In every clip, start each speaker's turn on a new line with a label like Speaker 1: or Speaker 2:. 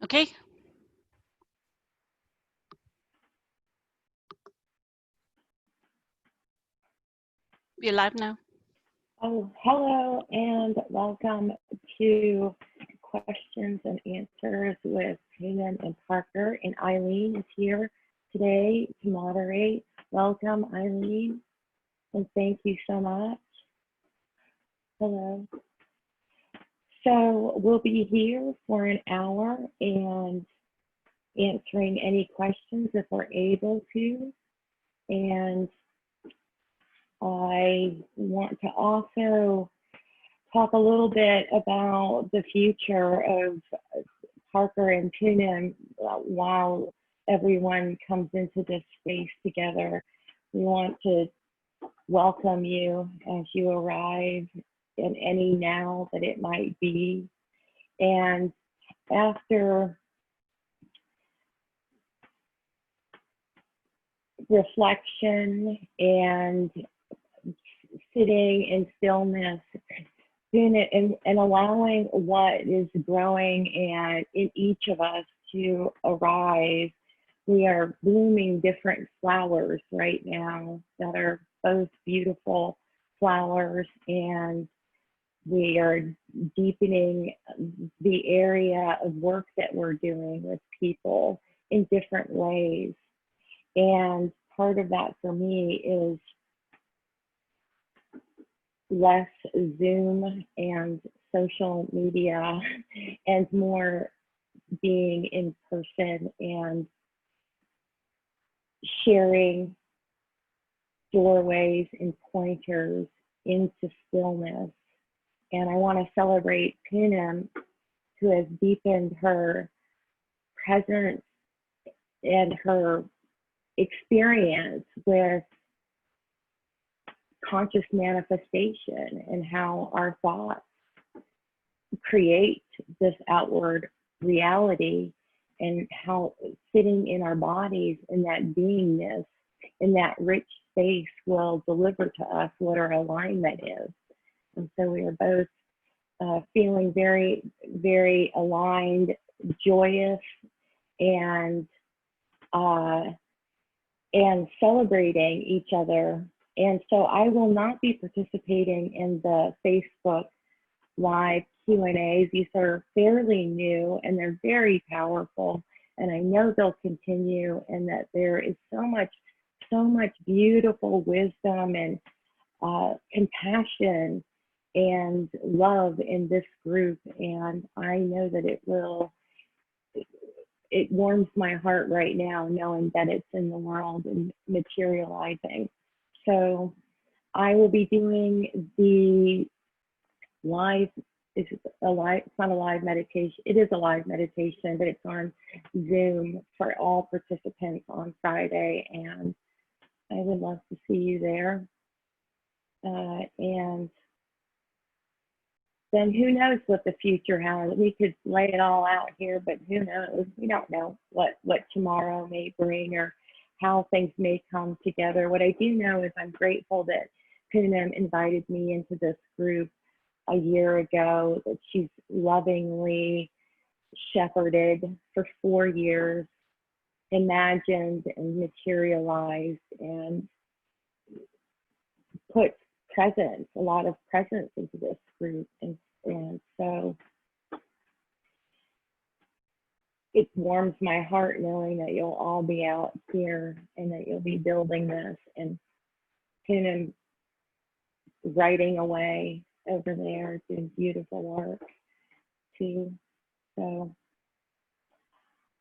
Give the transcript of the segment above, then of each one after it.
Speaker 1: Okay, we're live now.
Speaker 2: Oh, hello and welcome to Questions and Answers with Payman and Parker. And Eileen is here today to moderate. Welcome, Eileen, and thank you so much. Hello. So we'll be here for an hour and answering any questions if we're able to. And I want to also talk a little bit about the future of Parker and Poonam while everyone comes into this space together. We want to welcome you as you arrive in any now that it might be. And after reflection and sitting in stillness, and allowing what is growing and in each of us to arise. We are blooming different flowers right now that are both beautiful flowers, and we are deepening the area of work that we're doing with people in different ways. And part of that for me is less Zoom and social media and more being in person and sharing doorways and pointers into stillness. And I want to celebrate Poonam, who has deepened her presence and her experience with conscious manifestation and how our thoughts create this outward reality, and how sitting in our bodies in that beingness, in that rich space, will deliver to us what our alignment is. And so we are both feeling very, very aligned, joyous, and celebrating each other. And so I will not be participating in the Facebook Live Q&As. These are fairly new and they're very powerful. And I know they'll continue, and that there is so much beautiful wisdom and compassion and love in this group. And I know that it warms my heart right now knowing that it's in the world and materializing. So I will be doing the live, it's not a live meditation, it is a live meditation, but it's on Zoom for all participants on Friday, and I would love to see you there. And then who knows what the future has. We could lay it all out here, but who knows? We don't know what tomorrow may bring or how things may come together. What I do know is I'm grateful that Poonam invited me into this group a year ago, that she's lovingly shepherded for 4 years, imagined and materialized, and put presence, a lot of presence into this group. And so it warms my heart knowing that you'll all be out here and that you'll be building this, and Poonam writing away over there, doing beautiful work too. So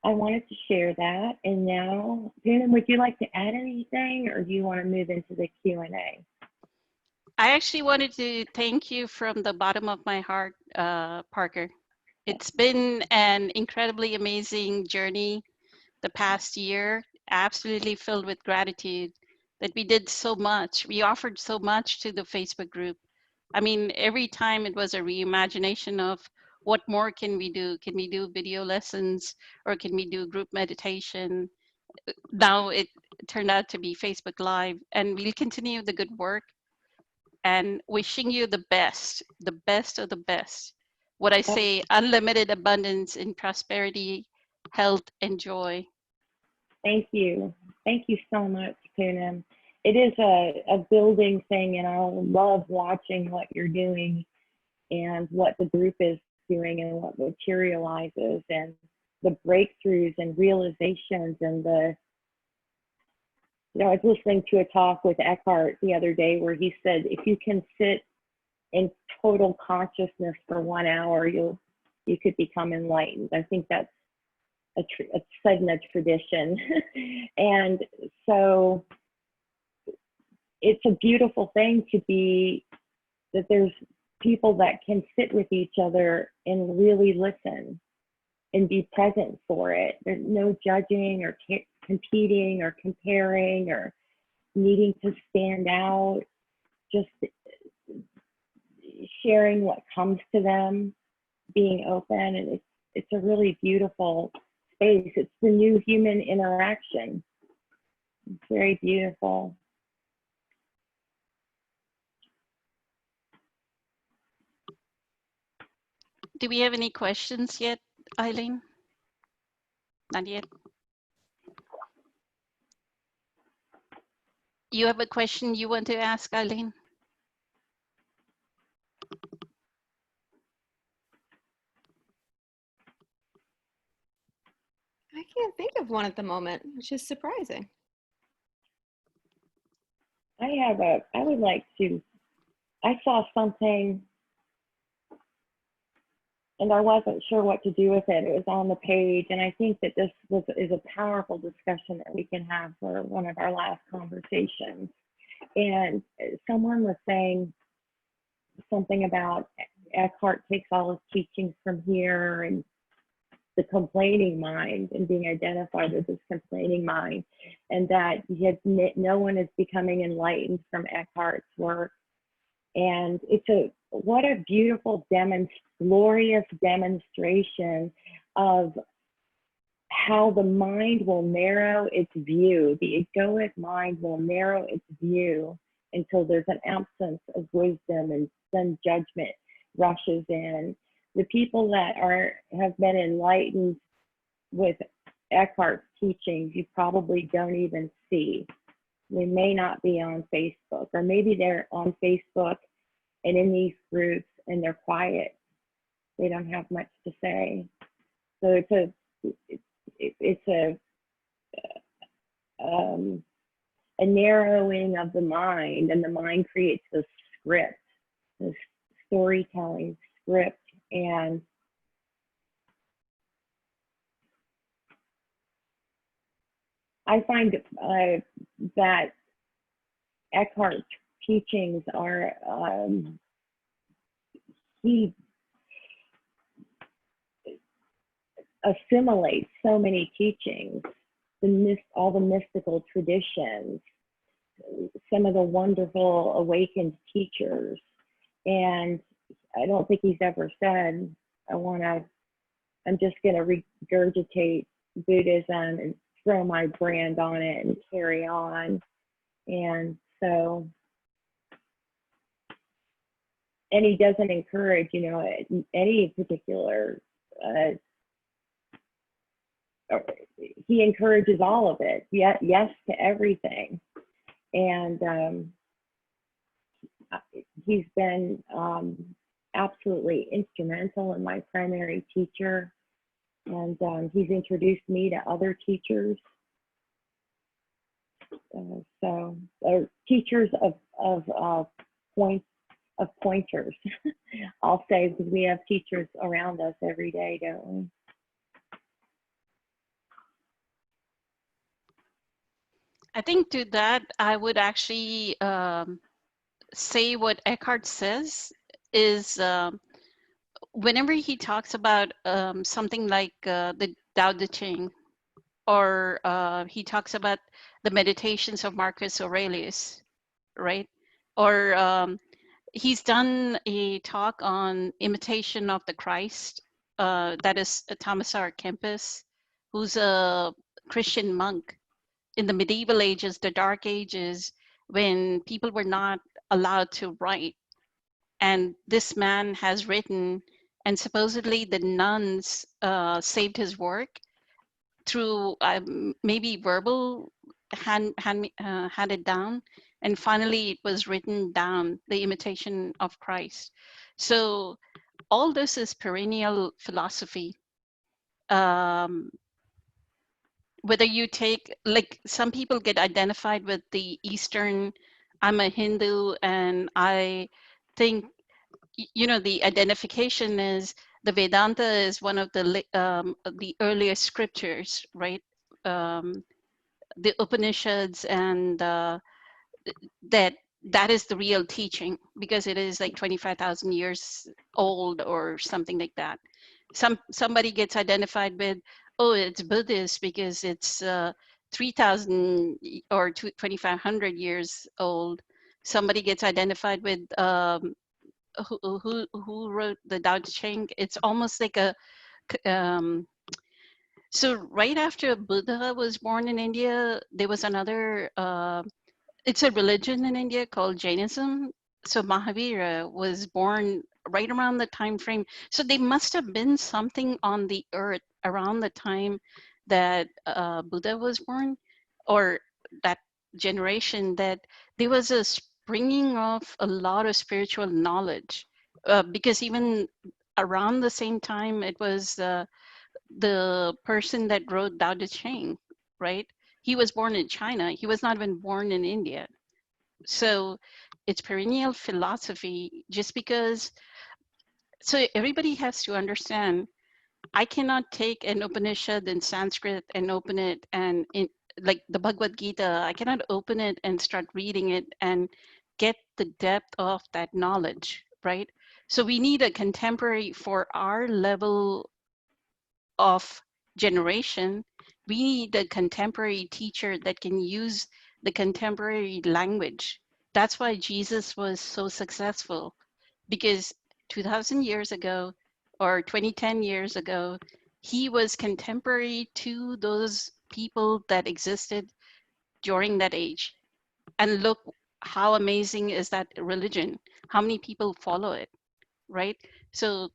Speaker 2: I wanted to share that. And now, Poonam, would you like to add anything, or do you want to move into the Q&A?
Speaker 1: I actually wanted to thank you from the bottom of my heart, Parker. It's been an incredibly amazing journey the past year, absolutely filled with gratitude that we did so much. We offered so much to the Facebook group. I mean, every time it was a reimagination of what more can we do? Can we do video lessons, or can we do group meditation? Now it turned out to be Facebook Live, and we'll continue the good work, and wishing you the best of the best. What I say, unlimited abundance and prosperity health, and joy.
Speaker 2: Thank you. Thank you so much, Poonam. It is a building thing, and I love watching what you're doing and what the group is doing and what materializes and the breakthroughs and realizations and I was listening to a talk with Eckhart the other day where he said, if you can sit in total consciousness for 1 hour, you could become enlightened. I think that's a sudden a tradition. And so it's a beautiful thing to be that there's people that can sit with each other and really listen and be present for it. There's no judging or competing or comparing or needing to stand out, just sharing what comes to them, being open, and it's a really beautiful space. It's the new human interaction. It's very beautiful.
Speaker 1: Do we have any questions yet, Eileen? Not yet. You have a question you want to ask, Eileen?
Speaker 3: I can't think of one at the moment, which is surprising.
Speaker 2: I would like to, I saw something and I wasn't sure what to do with it. It was on the page, and I think that this is a powerful discussion that we can have for one of our last conversations. And someone was saying something about Eckhart takes all his teachings from here and the complaining mind and being identified with this complaining mind, and that no one is becoming enlightened from Eckhart's work. And what a beautiful glorious demonstration of how the mind will narrow its view. The egoic mind will narrow its view until there's an absence of wisdom, and then judgment rushes in. The people that have been enlightened with Eckhart's teachings, you probably don't even see. They may not be on Facebook, or maybe they're on Facebook and in these groups and they're quiet. They don't have much to say. So it's a narrowing of the mind, and the mind creates this script, this storytelling script. And I find that Eckhart's teachings are, he assimilates so many teachings, all the mystical traditions, some of the wonderful awakened teachers. And I don't think he's ever said, I'm just going to regurgitate Buddhism and throw my brand on it and carry on. And so, and he doesn't encourage, any particular, he encourages all of it. Yes to everything. And he's been absolutely instrumental in my primary teacher. And he's introduced me to other teachers. Teachers of pointers, I'll say, because we have teachers around us every day, don't we?
Speaker 1: I think to that, I would actually say what Eckhart says is whenever he talks about something like the Tao Te Ching, or he talks about the meditations of Marcus Aurelius, right? Or he's done a talk on imitation of the Christ. That is Thomas R. Kempis, who's a Christian monk in the medieval ages, the dark ages, when people were not allowed to write. And this man has written, and supposedly the nuns saved his work through maybe verbal handed down, and finally it was written down, the imitation of Christ. So all this is perennial philosophy. um, Whether you take, like, some people get identified with the Eastern, I'm a Hindu and I think, you know, the identification is the Vedanta is one of the earliest scriptures, right? um, the Upanishads, and that that is the real teaching because it is like 25,000 years old or something like that. Somebody gets identified with, oh, it's Buddhist because it's 3,000 or 2,500 years old. Somebody gets identified with who wrote the Tao Te Ching. It's almost like a so right after Buddha was born in India, there was another it's a religion in India called Jainism. So Mahavira was born right around the time frame. So they must have been something on the earth around the time that Buddha was born, or that generation, that there was a springing of a lot of spiritual knowledge. Because even around the same time, it was the person that wrote Tao Te Ching, right? He was born in China. He was not even born in India. So it's perennial philosophy just because, so everybody has to understand, I cannot take an Upanishad in Sanskrit and open it and like the Bhagavad Gita, I cannot open it and start reading it and get the depth of that knowledge, right? So we need a contemporary for our level of generation. We need a contemporary teacher that can use the contemporary language. That's why Jesus was so successful, because 2000 years ago or 2010 years ago, he was contemporary to those people that existed during that age. And look how amazing is that religion, how many people follow it, right? So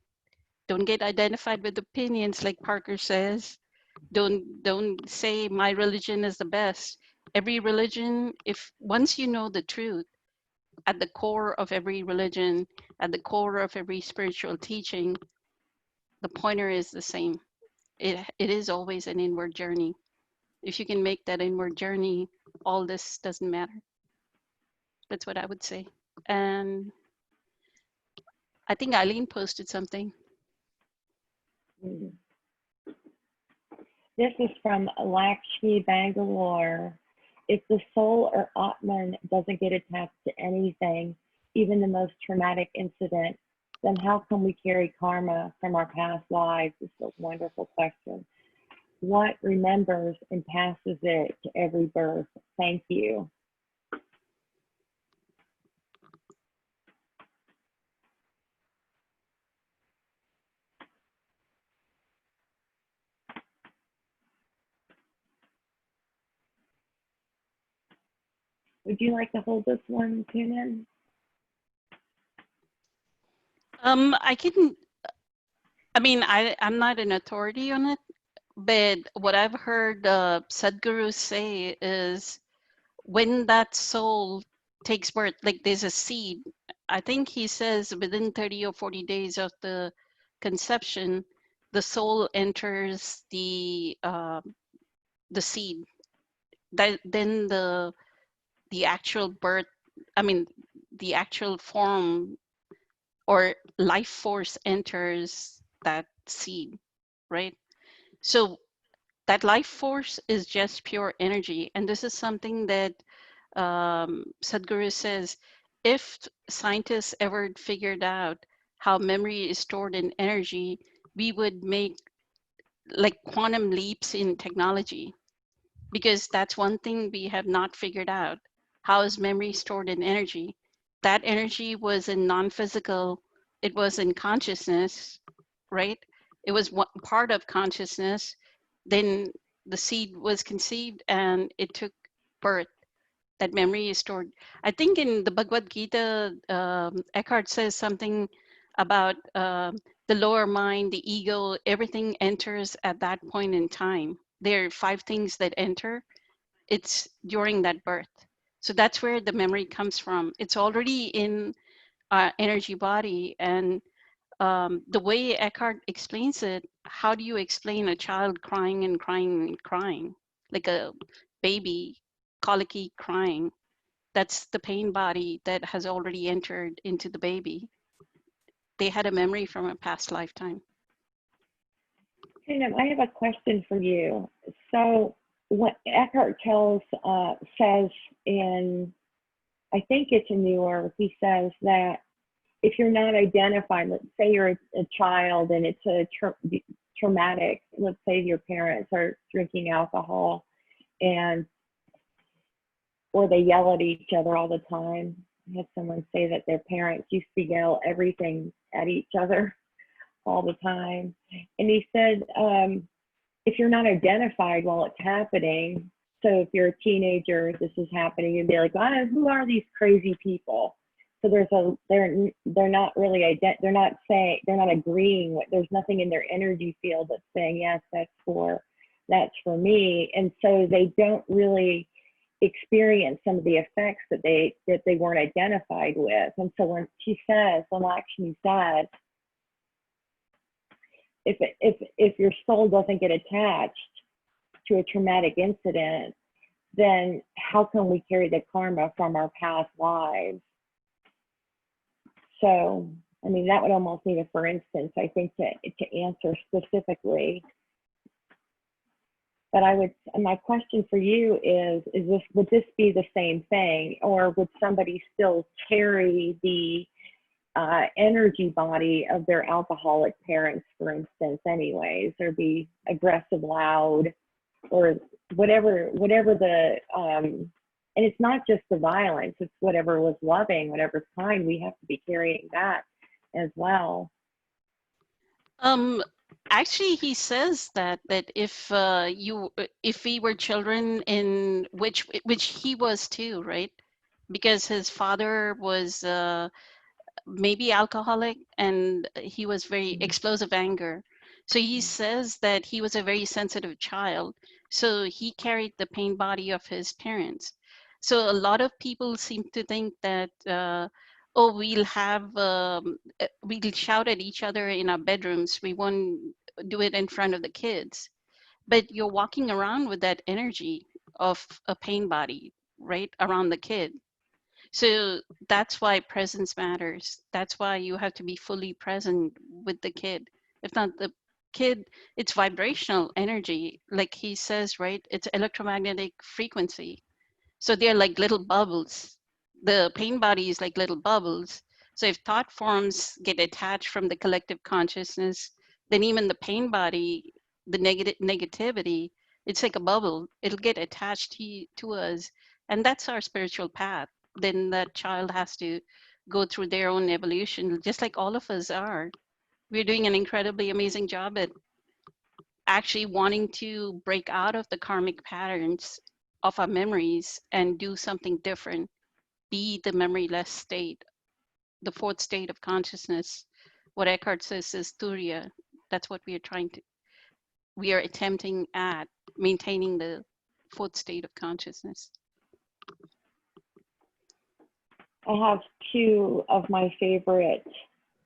Speaker 1: don't get identified with opinions, like Parker says. Don't say my religion is the best. Every religion, if once you know the truth, at the core of every religion, at the core of every spiritual teaching, the pointer is the same. It is always an inward journey. If you can make that inward journey, all this doesn't matter. That's what I would say. And I think Eileen posted something.
Speaker 2: Mm. This is from Lakshmi Bangalore. If the soul or Atman doesn't get attached to anything, even the most traumatic incident, then how can we carry karma from our past lives? It's a wonderful question. What remembers and passes it to every birth? Thank you. Would you like to hold this one, Tunin?
Speaker 1: I can, I mean, I'm not an authority on it, but what I've heard Sadhguru say is when that soul takes birth, like there's a seed, I think he says within 30 or 40 days of the conception, the soul enters the seed. That then the actual birth, I mean, the actual form or life force enters that seed, right? So that life force is just pure energy. And this is something that Sadhguru says, if scientists ever figured out how memory is stored in energy, we would make like quantum leaps in technology, because that's one thing we have not figured out. How is memory stored in energy? That energy was in non-physical, it was in consciousness, right? It was one part of consciousness. Then the seed was conceived and it took birth. That memory is stored. I think in the Bhagavad Gita, Eckhart says something about the lower mind, the ego, everything enters at that point in time. There are 5 things that enter. It's during that birth. So that's where the memory comes from. It's already in our energy body. And the way Eckhart explains it, how do you explain a child crying and crying and crying? Like a baby colicky crying. That's the pain body that has already entered into the baby. They had a memory from a past lifetime.
Speaker 2: I have a question for you. So, what Eckhart says in, I think it's in New Earth, he says that if you're not identified, let's say you're a child and it's a traumatic, let's say your parents are drinking alcohol and or they yell at each other all the time. I had someone say that their parents used to yell everything at each other all the time. And he said, if you're not identified while it's happening, so if you're a teenager, this is happening, you'd be like, oh, who are these crazy people? So they're not really they're not saying, they're not agreeing. There's nothing in their energy field that's saying, yes, that's for me. And so they don't really experience some of the effects that they weren't identified with. And so when Lakshmi said, if your soul doesn't get attached to a traumatic incident, then how can we carry the karma from our past lives? So, I mean, that would almost need a for instance, I think, to answer specifically. But my question for you is would this be the same thing, or would somebody still carry the energy body of their alcoholic parents, for instance, anyways, or be aggressive, loud, or whatever the, and it's not just the violence, it's whatever was loving, whatever's kind, we have to be carrying that as well.
Speaker 1: Actually, he says that if if we were children in which he was too, right? Because his father was maybe alcoholic and he was very explosive anger. So he says that he was a very sensitive child. So he carried the pain body of his parents. So a lot of people seem to think that, oh, we'll shout at each other in our bedrooms. We won't do it in front of the kids. But you're walking around with that energy of a pain body, right, around the kid. So that's why presence matters. That's why you have to be fully present with the kid. If not, the kid, it's vibrational energy. Like he says, right? It's electromagnetic frequency. So they're like little bubbles. The pain body is like little bubbles. So if thought forms get attached from the collective consciousness, then even the pain body, the negativity, it's like a bubble. It'll get attached to us. And that's our spiritual path. Then that child has to go through their own evolution, just like all of us are. We're doing an incredibly amazing job at actually wanting to break out of the karmic patterns of our memories and do something different, be the memoryless state, the fourth state of consciousness. What Eckhart says is Turiya. That's what we are attempting at maintaining the fourth state of consciousness.
Speaker 2: I have two of my favorite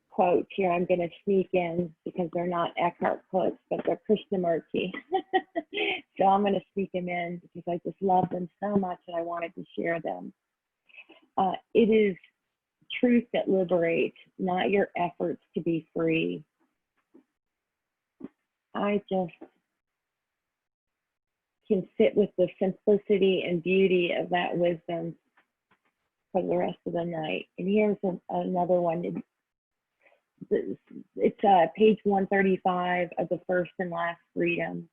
Speaker 2: quotes here I'm going to sneak in because they're not Eckhart quotes, but they're Krishnamurti. So I'm going to sneak them in because I just love them so much and I wanted to share them. It is truth that liberates, not your efforts to be free. I just can sit with the simplicity and beauty of that wisdom for the rest of the night. And here's another one. It's page 135 of the First and Last Freedom.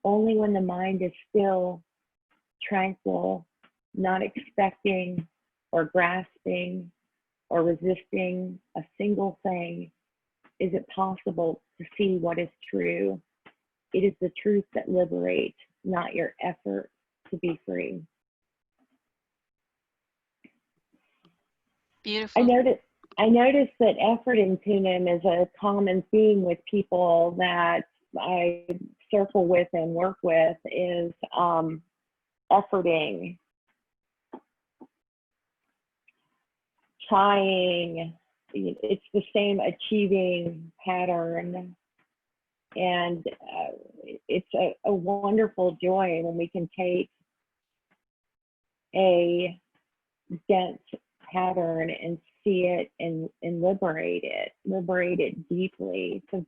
Speaker 2: Only when the mind is still, tranquil, not expecting or grasping or resisting a single thing, is it possible to see what is true. It is the truth that liberates, not your effort to be free.
Speaker 1: Beautiful.
Speaker 2: I noticed that effort in Poonam is a common theme with people that I circle with and work with is efforting, trying. It's the same achieving pattern. And it's a wonderful joy when we can take a dense pattern and see it and liberate it deeply. It's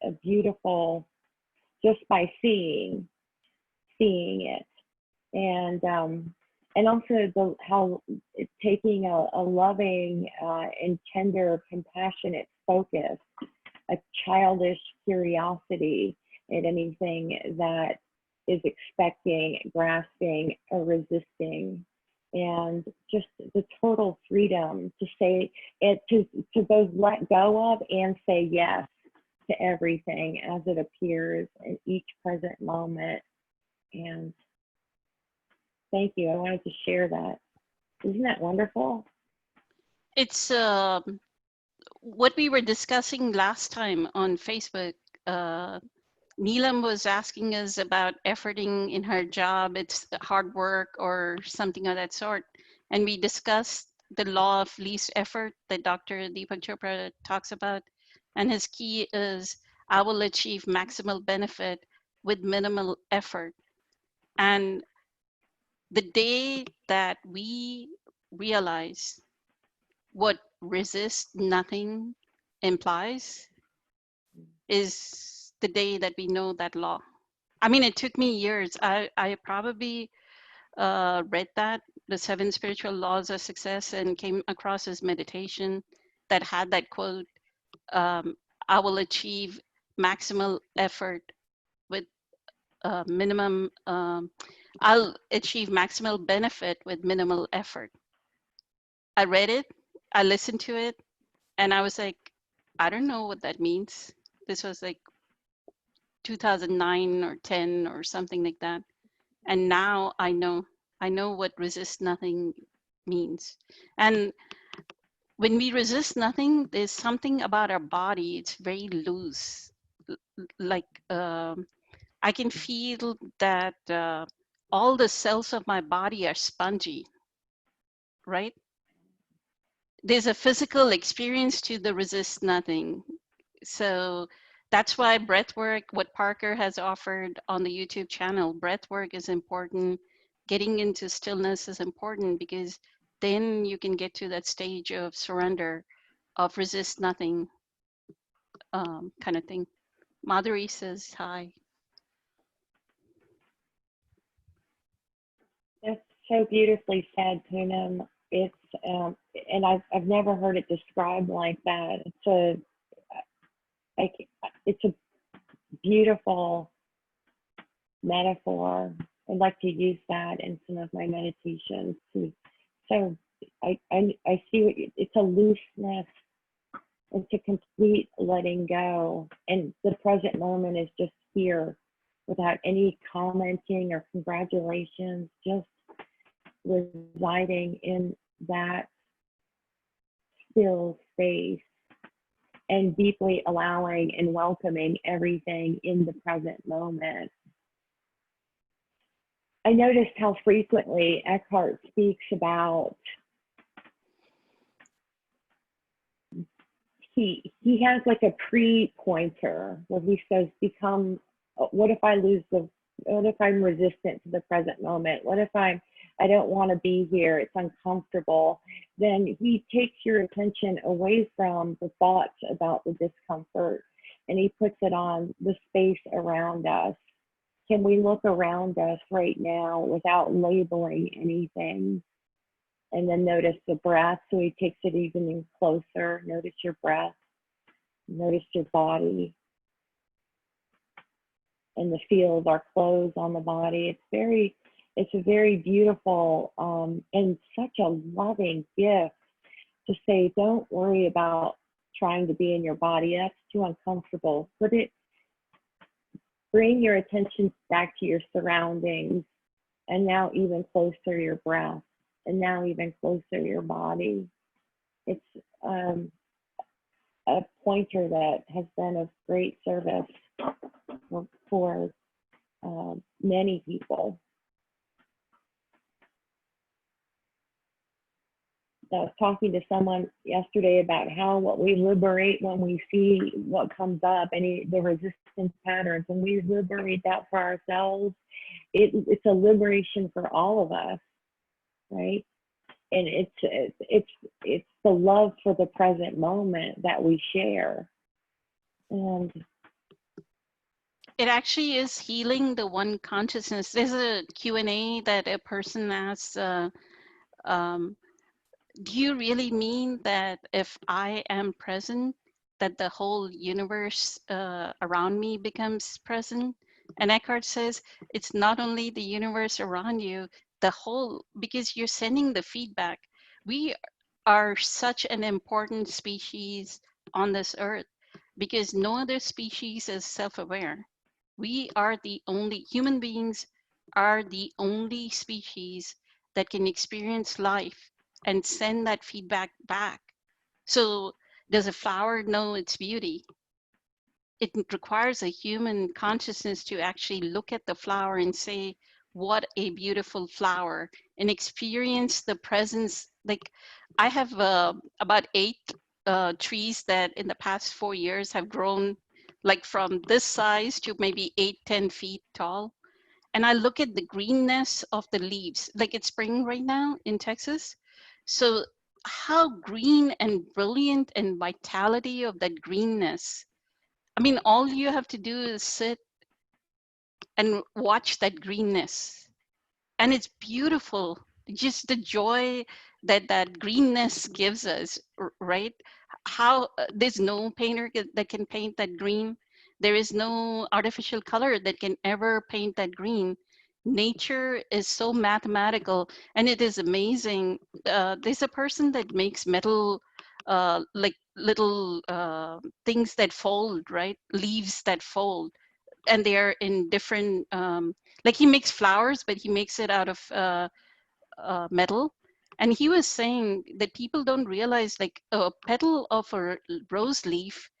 Speaker 2: a beautiful, just by seeing it. And also how taking a loving and tender, compassionate focus, a childish curiosity at anything that is expecting, grasping, or resisting, and just the total freedom to say it, to both let go of and say yes to everything as it appears in each present moment. And thank you. I wanted to share that. Isn't that wonderful?
Speaker 1: It's what we were discussing last time on Facebook. Neelam was asking us about efforting in her job. It's hard work or something of that sort. And we discussed the law of least effort that Dr. Deepak Chopra talks about. And his key is, I will achieve maximal benefit with minimal effort. And the day that we realize what resist nothing implies is the day that we know that law. I mean, it took me years. I probably read that, the 7 spiritual laws of success, and came across his meditation that had that quote, I will achieve maximal effort with minimum, I'll achieve maximal benefit with minimal effort. I read it, I listened to it, and I was like, I don't know what that means. This was like 2009 or 10 or something like that. And now I know what resist nothing means. And when we resist nothing, there's something about our body, it's very loose. Like I can feel that all the cells of my body are spongy, right? There's a physical experience to the resist nothing. So that's why breath work, what Parker has offered on the YouTube channel, breath work is important. Getting into stillness is important, because then you can get to that stage of surrender, of resist nothing kind of thing. Madhuri says hi.
Speaker 2: That's so beautifully said, Poonam. It's and I've never heard it described like that. Like it's a beautiful metaphor. I'd like to use that in some of my meditations too. So I see what it's a looseness. It's a complete letting go, and the present moment is just here, without any commenting or congratulations, just residing in that still space and deeply allowing and welcoming everything in the present moment. I noticed how frequently Eckhart speaks about he has like a pre-pointer where he says, become, what if I'm resistant to the present moment? What if I don't want to be here, it's uncomfortable? Then he takes your attention away from the thoughts about the discomfort and he puts it on the space around us. Can we look around us right now without labeling anything? And then notice the breath. So he takes it even closer. Notice your breath. Notice your body and the feel of our clothes on the body. It's a very beautiful and such a loving gift to say, don't worry about trying to be in your body. That's too uncomfortable. Bring your attention back to your surroundings, and now even closer your breath, and now even closer your body. It's a pointer that has been of great service for many people. I was talking to someone yesterday about how what we liberate when we see what comes up, the resistance patterns, when we liberate that for ourselves, it's a liberation for all of us, right? And it's the love for the present moment that we share. And
Speaker 1: It actually is healing the one consciousness. There's a Q&A that a person asks, um, do you really mean that if I am present, that the whole universe around me becomes present? And Eckhart says it's not only the universe around you, the whole, because you're sending the feedback. We are such an important species on this earth because no other species is self-aware. We are the only, human beings are the only species that can experience life and send that feedback back. So does a flower know its beauty? It requires a human consciousness to actually look at the flower and say, what a beautiful flower, and experience the presence. Like I have about 8 trees that in the past 4 years have grown like from this size to maybe 8, 10 feet tall. And I look at the greenness of the leaves, like it's spring right now in Texas. So how green and brilliant and vitality of that greenness. I mean, all you have to do is sit and watch that greenness. And it's beautiful. Just the joy that that greenness gives us, right? How there's no painter that can paint that green. There is no artificial color that can ever paint that green. Nature is so mathematical, and it is amazing. There's a person that makes metal, like little things that fold, right? Leaves that fold, and they are in different like he makes flowers, but he makes it out of metal. And he was saying that people don't realize like a petal of a rose leaf,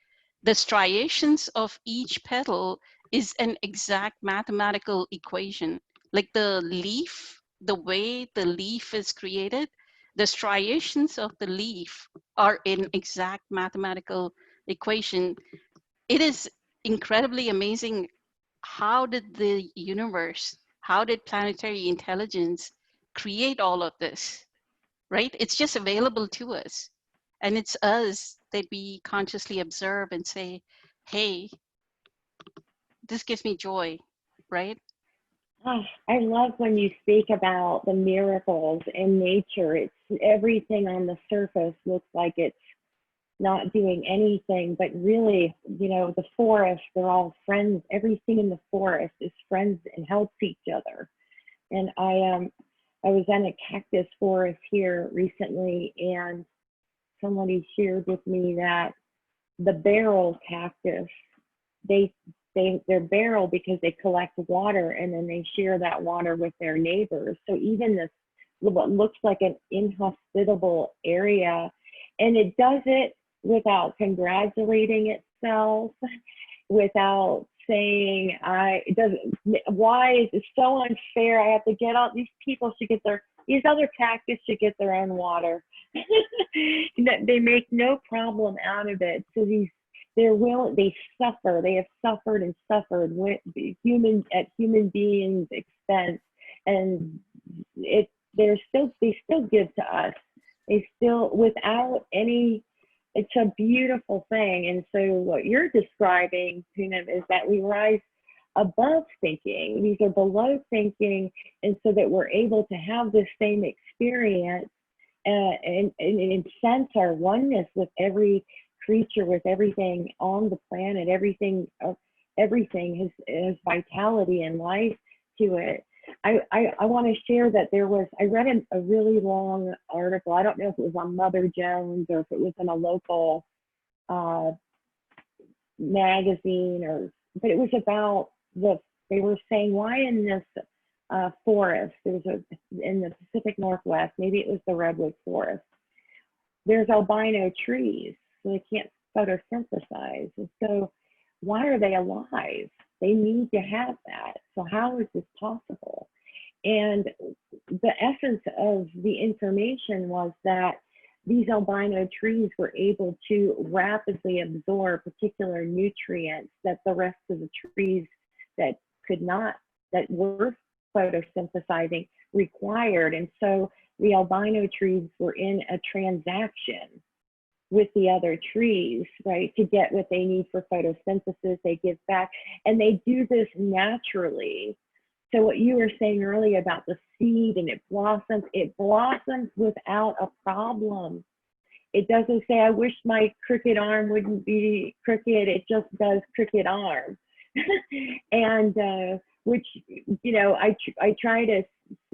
Speaker 1: the striations of each petal is an exact mathematical equation. Like the leaf, the way the leaf is created, the striations of the leaf are in exact mathematical equation. It is incredibly amazing. How did the universe, how did planetary intelligence create all of this, right? It's just available to us. And it's us that we consciously observe and say, hey, this gives me joy, right?
Speaker 2: I love when you speak about the miracles in nature. It's everything on the surface looks like it's not doing anything, but really, the forest, they're all friends. Everything in the forest is friends and helps each other. And I was in a cactus forest here recently, and somebody shared with me that the barrel cactus, they they're barrel because they collect water and then they share that water with their neighbors. So even this what looks like an inhospitable area, and it does it without congratulating itself, without saying it doesn't, why is it so unfair, I have to get out, these other cactus should get their own water. They make no problem out of it. So they suffer, they have suffered and suffered with at human beings expense, and they still give to us, they still, without any, it's a beautiful thing. And so what you're describing, Poonam, is that we rise above thinking. These are below thinking, and so that we're able to have this same experience and sense our oneness with every creature, with everything on the planet. Everything has vitality and life to it. I want to share that I read a really long article. I don't know if it was on Mother Jones or if it was in a local magazine, but it was about they were saying why in this forest, in the Pacific Northwest, maybe it was the redwood forest, there's albino trees, so they can't photosynthesize. And so why are they alive? They need to have that. So how is this possible? And the essence of the information was that these albino trees were able to rapidly absorb particular nutrients that the rest of the trees that could not, that were photosynthesizing, required. And so the albino trees were in a transaction with the other trees, right, to get what they need for photosynthesis. They give back, and they do this naturally. So what you were saying earlier about the seed and it blossoms without a problem. It doesn't say, I wish my crooked arm wouldn't be crooked. It just does crooked arm. And which, you know, I try to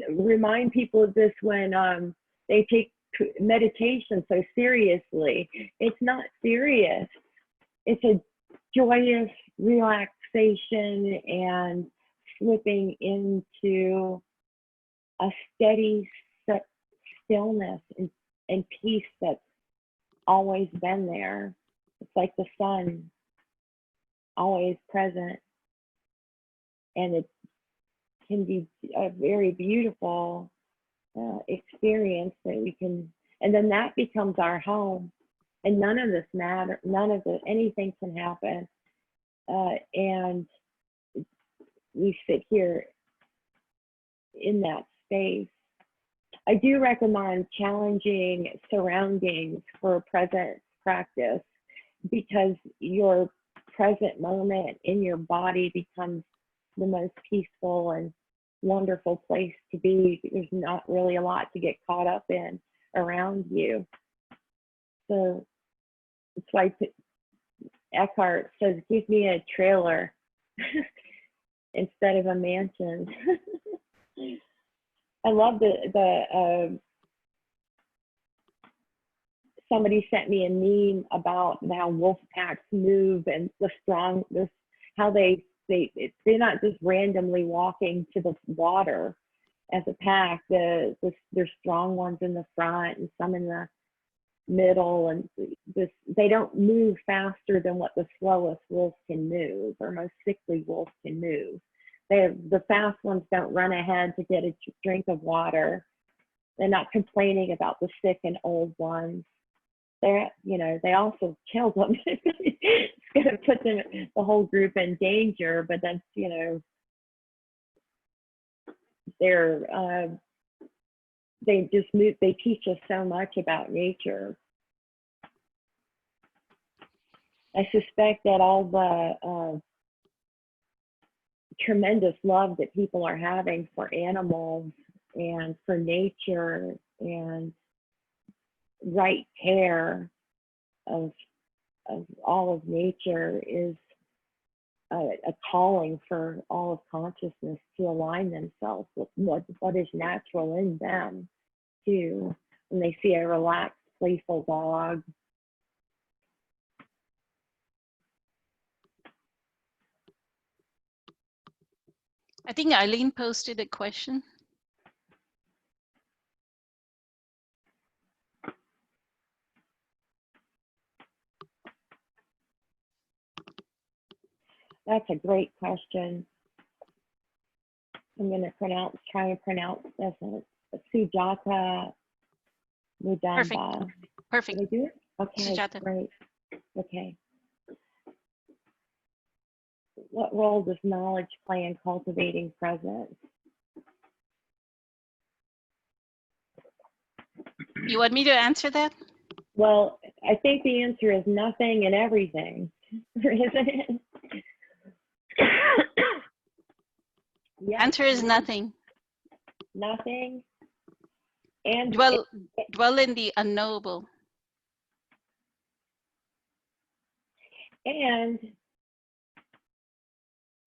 Speaker 2: remind people of this when they take meditation so seriously. It's not serious. It's a joyous relaxation and slipping into a steady stillness and peace that's always been there. It's like the sun, always present. And it can be a very beautiful experience that we can, and then that becomes our home. And none of this matter, anything can happen. And we sit here in that space. I do recommend challenging surroundings for present practice, because your present moment in your body becomes the most peaceful and wonderful place to be. There's not really a lot to get caught up in around you. So it's like Eckhart says, give me a trailer instead of a mansion. I love somebody sent me a meme about how wolf packs move and how they're not just randomly walking to the water as a pack. There's strong ones in the front and some in the middle, and they don't move faster than what the slowest wolf can move, or most sickly wolf can move. The fast ones don't run ahead to get a drink of water. They're not complaining about the sick and old ones. They also kill them. It's going to put the whole group in danger, but that's, they just move. They teach us so much about nature. I suspect that all the tremendous love that people are having for animals and for nature and right care of all of nature is a calling for all of consciousness to align themselves with what is natural in them too. When they see a relaxed, playful dog.
Speaker 1: I think Eileen posted a question.
Speaker 2: That's a great question. I'm going to try and pronounce this. Sujata Mudamba.
Speaker 1: Perfect.
Speaker 2: Did I do it? Okay,
Speaker 1: Sujata.
Speaker 2: great. Okay. What role does knowledge play in cultivating presence?
Speaker 1: You want me to answer that?
Speaker 2: Well, I think the answer is nothing and everything, isn't it?
Speaker 1: Yes, answer is nothing.
Speaker 2: Nothing. And
Speaker 1: dwell in the unknowable.
Speaker 2: And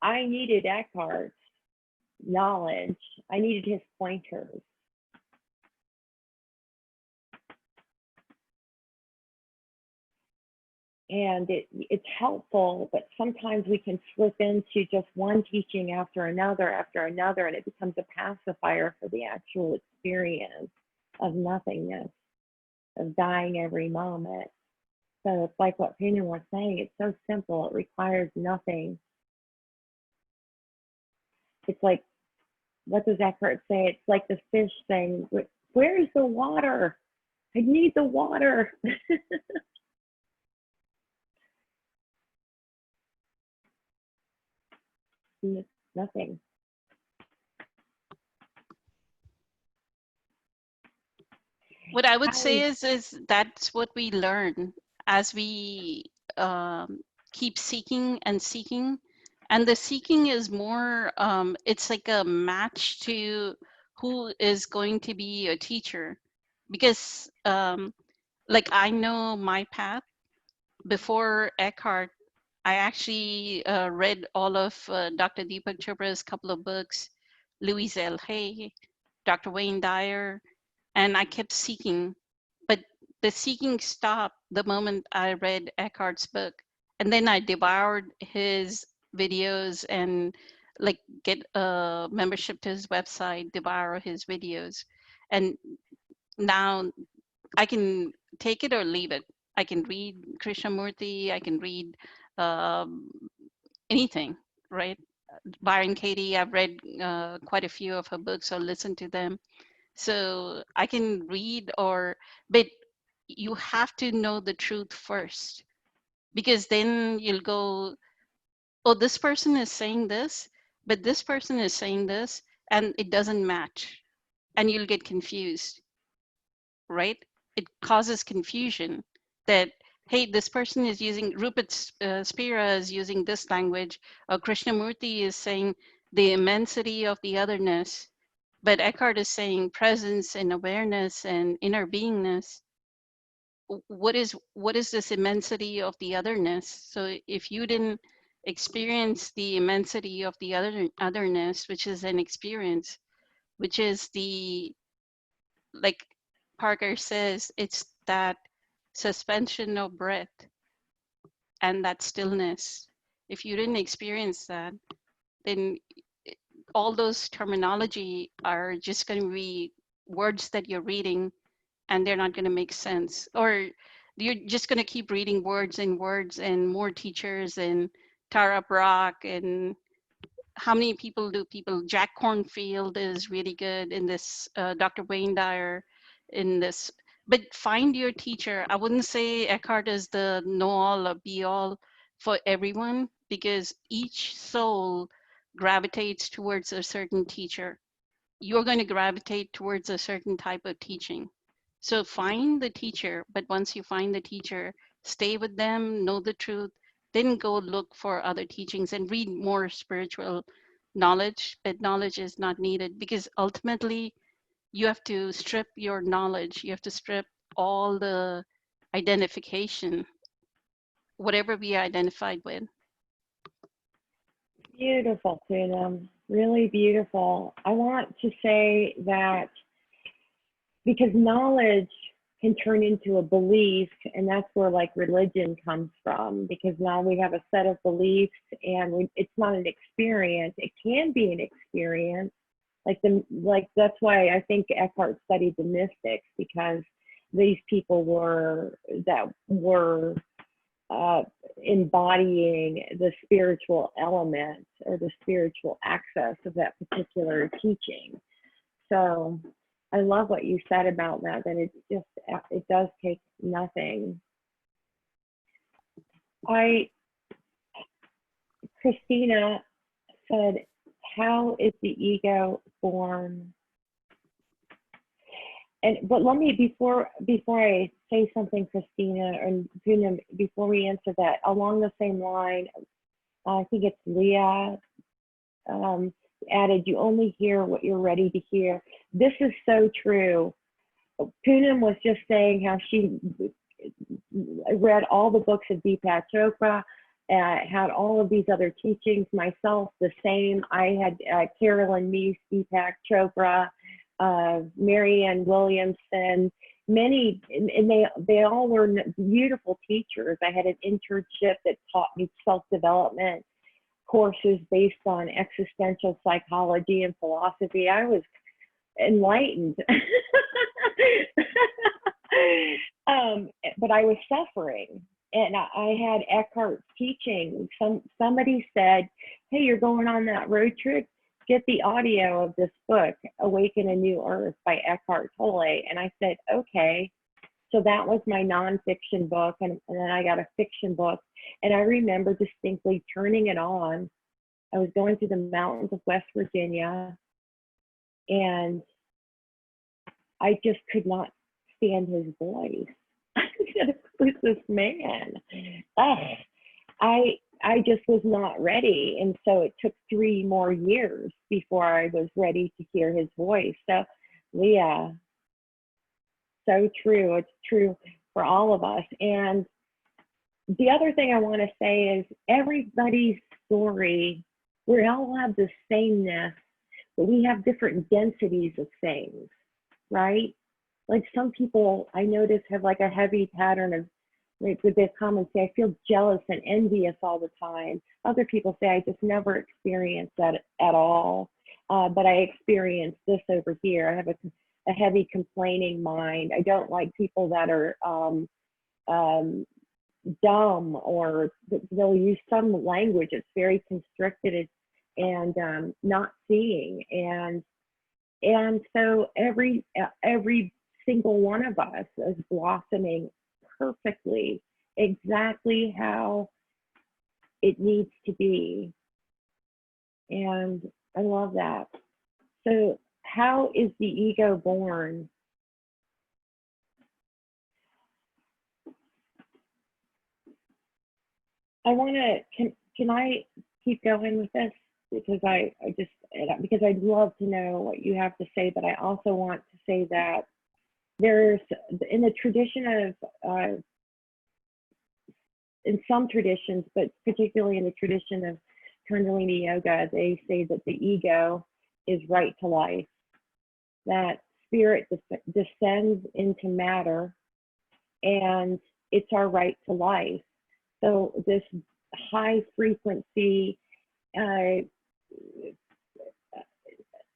Speaker 2: I needed Eckhart's knowledge. I needed his pointers. And it's helpful, but sometimes we can slip into just one teaching after another, and it becomes a pacifier for the actual experience of nothingness, of dying every moment. So it's like what Pina was saying. It's so simple. It requires nothing. It's like, what does Eckhart say? It's like the fish saying, "Where's the water? I need the water." And it's nothing.
Speaker 1: What I would
Speaker 2: How
Speaker 1: say
Speaker 2: is
Speaker 1: is that's what we learn as we um, keep seeking and seeking. And the seeking is more, it's like a match to who is going to be a teacher. Because, like, I know my path. Before Eckhart, I actually read all of Dr. Deepak Chopra's couple of books, Louise L. Hay, Dr. Wayne Dyer, and I kept seeking, but the seeking stopped the moment I read Eckhart's book. And then I devoured his videos and like get a membership to his website, devour his videos. And now I can take it or leave it. I can read Krishnamurti, I can read um, anything, right? Byron Katie, I've read quite a few of her books or listened to them. So I can read but you have to know the truth first, because then you'll go, oh, this person is saying this, but this person is saying this, and it doesn't match. And you'll get confused, right? It causes confusion that, hey, this person is using, Rupert Spira is using this language, or Krishnamurti is saying the immensity of the otherness, but Eckhart is saying presence and awareness and inner beingness. What is this immensity of the otherness? So if you didn't experience the immensity of the otherness, which is an experience, which is the, like Parker says, it's that suspension of breath and that stillness. If you didn't experience that, then all those terminology are just going to be words that you're reading, and they're not going to make sense. Or you're just going to keep reading words and words and more teachers and Tara Brach and how many people, Jack Cornfield is really good in this, Dr. Wayne Dyer in this. But find your teacher. I wouldn't say Eckhart is the know all or be all for everyone, because each soul gravitates towards a certain teacher. You're going to gravitate towards a certain type of teaching. So find the teacher, but once you find the teacher, stay with them, know the truth, then go look for other teachings and read more spiritual knowledge. But knowledge is not needed, because ultimately you have to strip your knowledge, you have to strip all the identification, whatever we are identified with.
Speaker 2: beautiful, Puna? Really beautiful. I want to say that because knowledge can turn into a belief, and that's where like religion comes from, because now we have a set of beliefs, and it's not an experience. It can be an experience, like that's why I think Eckhart studied the mystics, because these people were uh, embodying the spiritual element or the spiritual access of that particular teaching. So I love what you said about that, that it does take nothing. Christina said, how is the ego born? But let me, before I say something, Christina, and before we answer that, along the same line, I think it's Leah added, you only hear what you're ready to hear. This is so true. Poonam was just saying how she read all the books of Deepak Chopra, had all of these other teachings, myself the same. I had Carolyn Meese, Deepak Chopra, Marianne Williamson, many, and they all were beautiful teachers. I had an internship that taught me self-development courses based on existential psychology and philosophy. I was enlightened. But I was suffering. and I had Eckhart's teaching. Somebody said, "Hey, you're going on that road trip. Get the audio of this book, Awaken a New Earth by Eckhart Tolle." And I said, "Okay." So that was my nonfiction book, and then I got a fiction book. And I remember distinctly turning it on. I was going through the mountains of West Virginia, and I just could not stand his voice. I said, "Who's this man?" Ugh. I just was not ready, and so it took 3 more years before I was ready to hear his voice. So, Leah, so true. It's true for all of us. And the other thing I want to say is everybody's story, we all have the sameness, but we have different densities of things, right? Like some people I notice have like a heavy pattern of, like with their comments say, I feel jealous and envious all the time. Other people say, I just never experienced that at all. But I experienced this over here. I have a heavy complaining mind. I don't like people that are um, dumb, or they'll use some language that's very constricted and not seeing. And so every single one of us is blossoming perfectly, exactly how it needs to be. And I love that. So how is the ego born? I want to, can I keep going with this? Because because I'd love to know what you have to say, but I also want to say that there's, in the tradition of, in some traditions, but particularly in the tradition of Kundalini Yoga, they say that the ego is right to life, that spirit descends into matter, and it's our right to life. So this high frequency uh,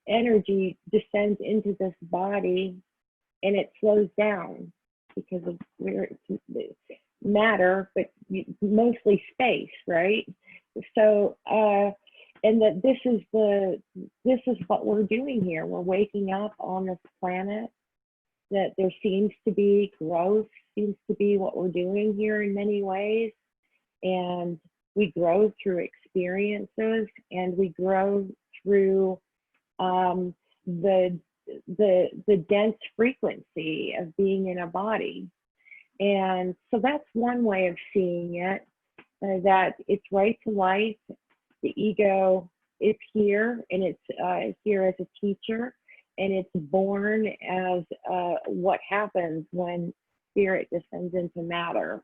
Speaker 2: energy descends into this body, and it slows down because of where matter, but mostly space, right? So, and that this is what we're doing here. We're waking up on this planet. That there seems to be growth, seems to be what we're doing here in many ways, and we grow through experiences, and we grow through the dense frequency of being in a body. And so that's one way of seeing it, that it's right to life. The ego is here, and it's here as a teacher, and it's born as what happens when spirit descends into matter.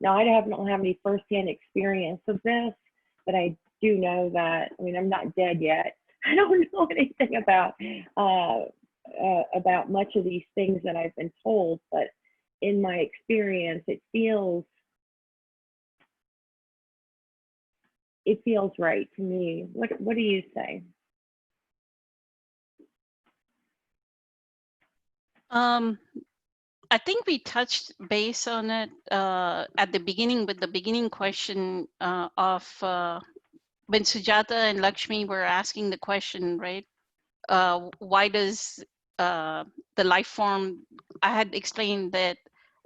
Speaker 2: Now I don't have any firsthand experience of this, but I do know that, I mean, I'm not dead yet. I don't know anything about much of these things that I've been told, but in my experience, it feels right to me. What do you say?
Speaker 1: I think we touched base on it at the beginning with the beginning question of when Sujata and Lakshmi were asking the question, right? Why does the life form, I had explained that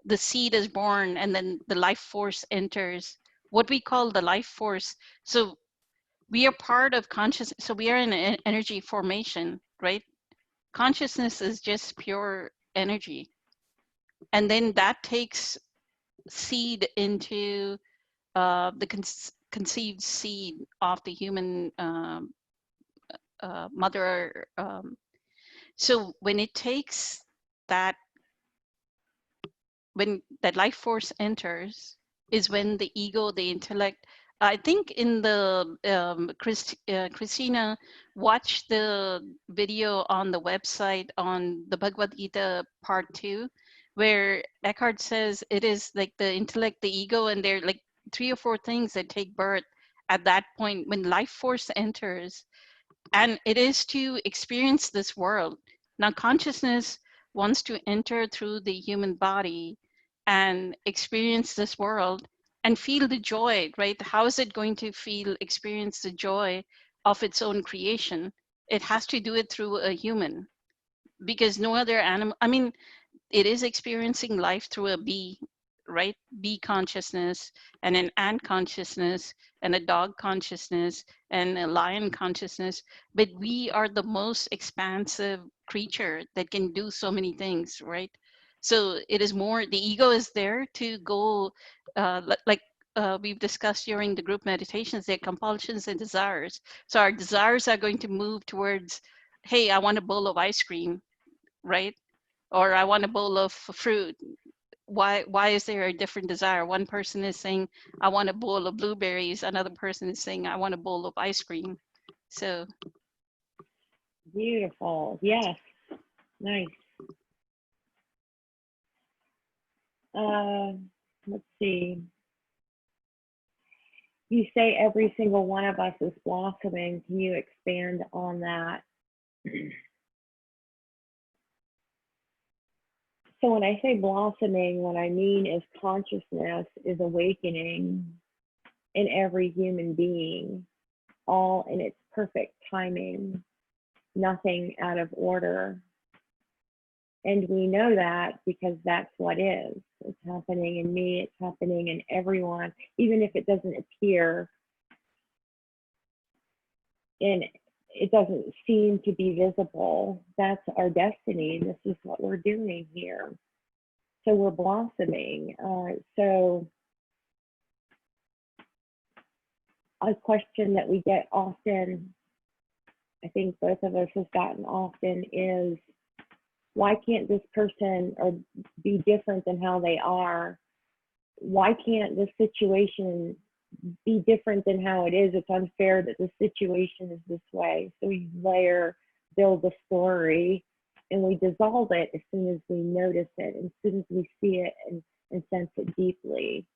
Speaker 1: the seed is born and then the life force enters, what we call the life force. So we are part of consciousness. So we are in an energy formation, right? Consciousness is just pure energy. And then that takes seed into the conceived seed of the human mother. So when it takes that, when that life force enters, is when the ego, the intellect. I think in the Christina watched the video on the website on the Bhagavad Gita part 2, where Eckhart says it is like the intellect, the ego, and there are like 3 or 4 things that take birth at that point when life force enters, and it is to experience this world. Now consciousness wants to enter through the human body, and experience this world and feel the joy, right? How is it going to experience the joy of its own creation? It has to do it through a human, because no other animal, I mean, it is experiencing life through a bee, right? Bee consciousness and an ant consciousness and a dog consciousness and a lion consciousness. But we are the most expansive creature that can do so many things, right? So it is more, the ego is there to go, like we've discussed during the group meditations, their compulsions and desires. So our desires are going to move towards, hey, I want a bowl of ice cream, right? Or I want a bowl of fruit. Why is there a different desire? One person is saying I want a bowl of blueberries, another person is saying I want a bowl of ice cream. So
Speaker 2: Beautiful. Yes. Nice. Uh, let's see. You say every single one of us is blossoming. Can you expand on that? So when I say blossoming, what I mean is consciousness is awakening in every human being, all in its perfect timing, nothing out of order. And we know that because that's what is. It's happening in me, it's happening in everyone, even if it doesn't appear and it doesn't seem to be visible. That's our destiny. This is what we're doing here. So we're blossoming. So a question that we get often, I think both of us have gotten often, is why can't this person or be different than how they are? Why can't this situation be different than how it is? It's unfair that the situation is this way. So we build the story, and we dissolve it as soon as we notice it, as soon as we see it and sense it deeply.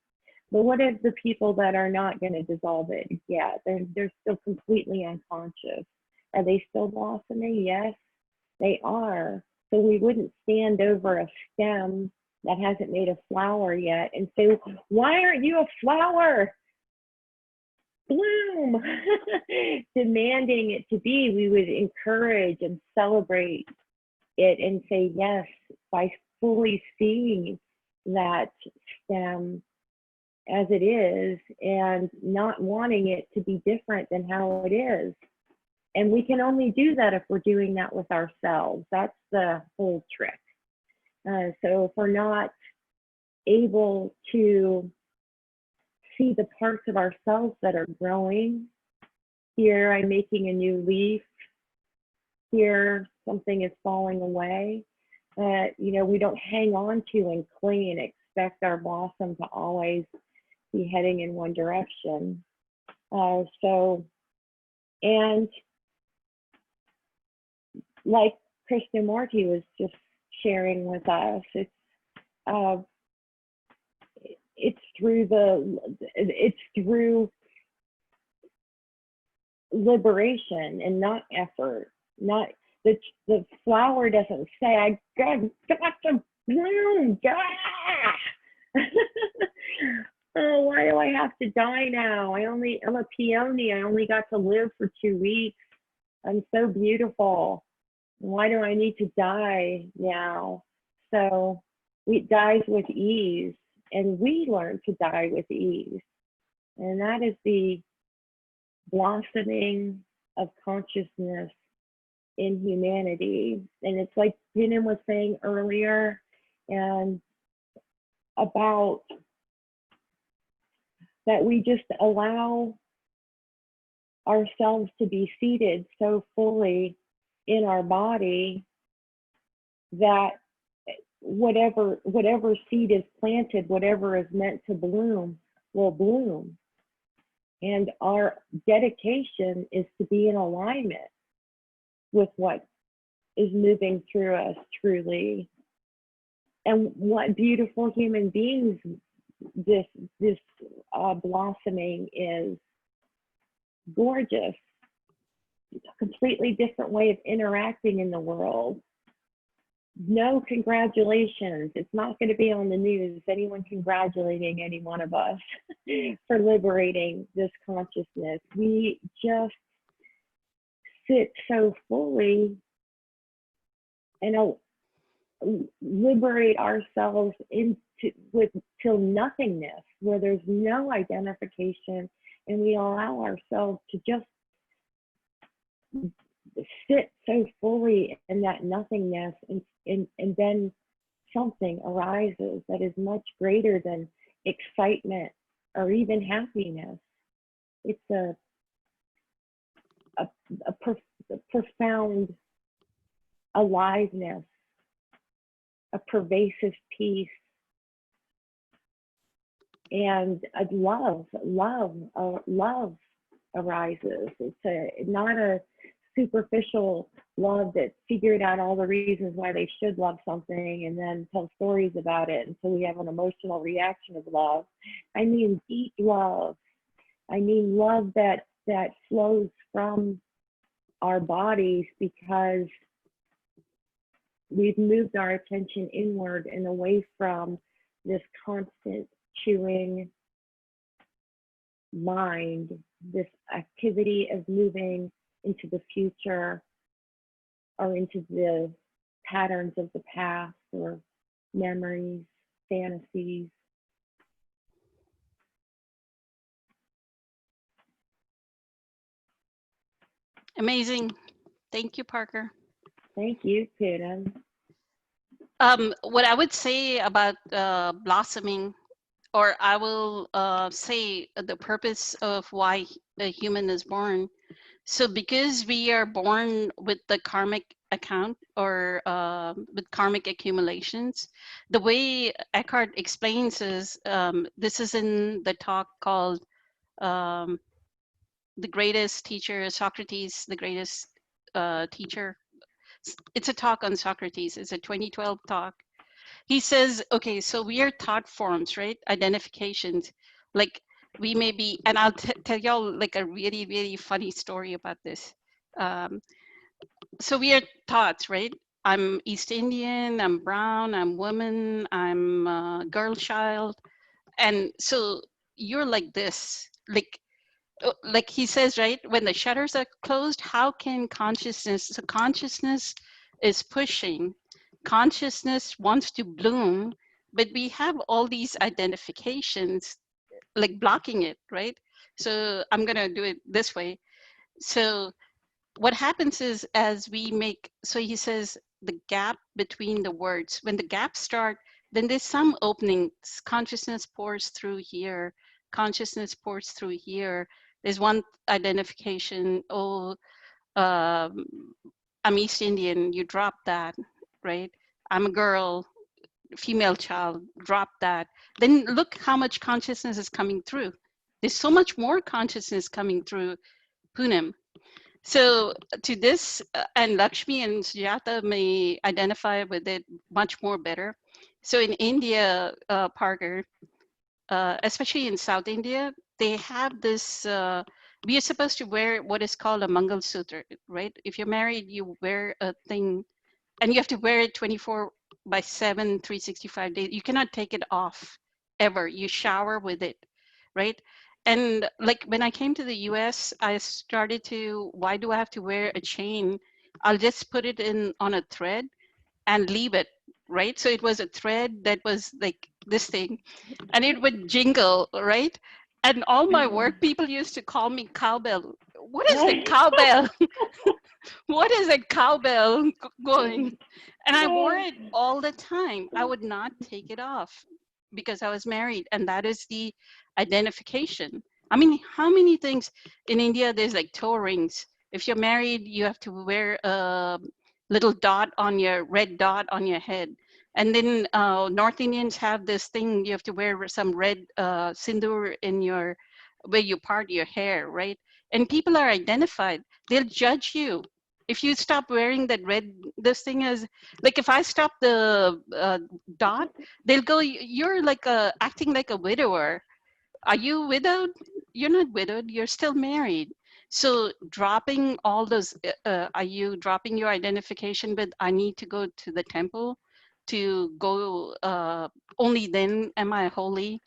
Speaker 2: But what if the people that are not going to dissolve it yet? They're still completely unconscious. Are they still blossoming? Yes, they are. So we wouldn't stand over a stem that hasn't made a flower yet and say, why aren't you a flower? Bloom. Demanding it to be. We would encourage and celebrate it and say yes by fully seeing that stem as it is and not wanting it to be different than how it is. And we can only do that if we're doing that with ourselves. That's the whole trick. So if we're not able to see the parts of ourselves that are growing, here I'm making a new leaf, here something is falling away, we don't hang on to and cling and expect our blossom to always be heading in one direction. And like Krishnamurti was just sharing with us, it's through liberation and not effort. Not the flower doesn't say I got to bloom. Oh, why do I have to die now? I'm a peony. I only got to live for 2 weeks. I'm so beautiful. Why do I need to die now? So it dies with ease, and we learn to die with ease. And that is the blossoming of consciousness in humanity. And it's like Pinan was saying earlier, and about that we just allow ourselves to be seated so fully in our body that whatever seed is planted, whatever is meant to bloom will bloom. And our dedication is to be in alignment with what is moving through us truly. And what beautiful human beings this blossoming is. Gorgeous. It's a completely different way of interacting in the world. no congratulations. It's not going to be on the news. Anyone congratulating any one of us for liberating this consciousness. We just sit so fully and liberate ourselves into with till nothingness, where there's no identification, and we allow ourselves to just sit so fully in that nothingness, and then something arises that is much greater than excitement or even happiness. It's a, a profound aliveness, a pervasive peace, and a love arises. Not a superficial love that figured out all the reasons why they should love something and then tell stories about it, and so we have an emotional reaction of love. I mean deep love. I mean love that flows from our bodies because we've moved our attention inward and away from this constant chewing mind, this activity of moving into the future or into the patterns of the past or memories, fantasies.
Speaker 1: Amazing. Thank you, Parker.
Speaker 2: Thank you, Pootum.
Speaker 1: What I would say about blossoming, or I will say the purpose of why a human is born. So because we are born with the karmic account or with karmic accumulations, the way Eckhart explains is this is in the talk called um, The Greatest Teacher, Socrates, the Greatest Teacher. It's a talk on Socrates. It's a 2012 talk. He says, okay, so we are thought forms, right? Identifications. Like we may be, and I'll tell y'all like a really, really funny story about this. Um, so we are thoughts, right? I'm East Indian, I'm brown, I'm woman, I'm a girl child. And so you're like this, like he says, right? When the shutters are closed, how can consciousness, so consciousness is pushing, consciousness wants to bloom, but we have all these identifications like blocking it, right? So I'm going to do it this way. So what happens is as we make, so he says the gap between the words, when the gaps start, then there's some opening. Consciousness pours through here, consciousness pours through here. There's one identification. Oh, um, I'm East Indian, you drop that, right? I'm a girl, female child, drop that. Then look how much consciousness is coming through. There's so much more consciousness coming through Punim. So to this, and Lakshmi and Sujata may identify with it much more better. So in India, Parker, especially in South India, they have this, we are supposed to wear what is called a Mangal Sutra, right? If you're married, you wear a thing and you have to wear it 24/7, 365 days. You cannot take it off ever. You shower with it, right? And like when I came to the US, I started to, why do I have to wear a chain? I'll just put it in on a thread and leave it, right? So it was a thread that was like this thing and it would jingle, right? And all my work people used to call me cowbell. What is the cowbell? What is a cowbell going? And I wore it all the time. I would not take it off because I was married, and that is the identification. I mean, how many things in India there's like toe rings. If you're married, you have to wear a little dot on your red dot on your head. And then North Indians have this thing, you have to wear some red sindoor in your, where you part your hair, right? And people are identified. They'll judge you if you stop wearing that red, this thing is like if I stop the dot, they'll go, you're like acting like a widower. Are you widowed? You're not widowed, you're still married. So dropping all those, are you dropping your identification with I need to go to the temple to go, only then am I holy?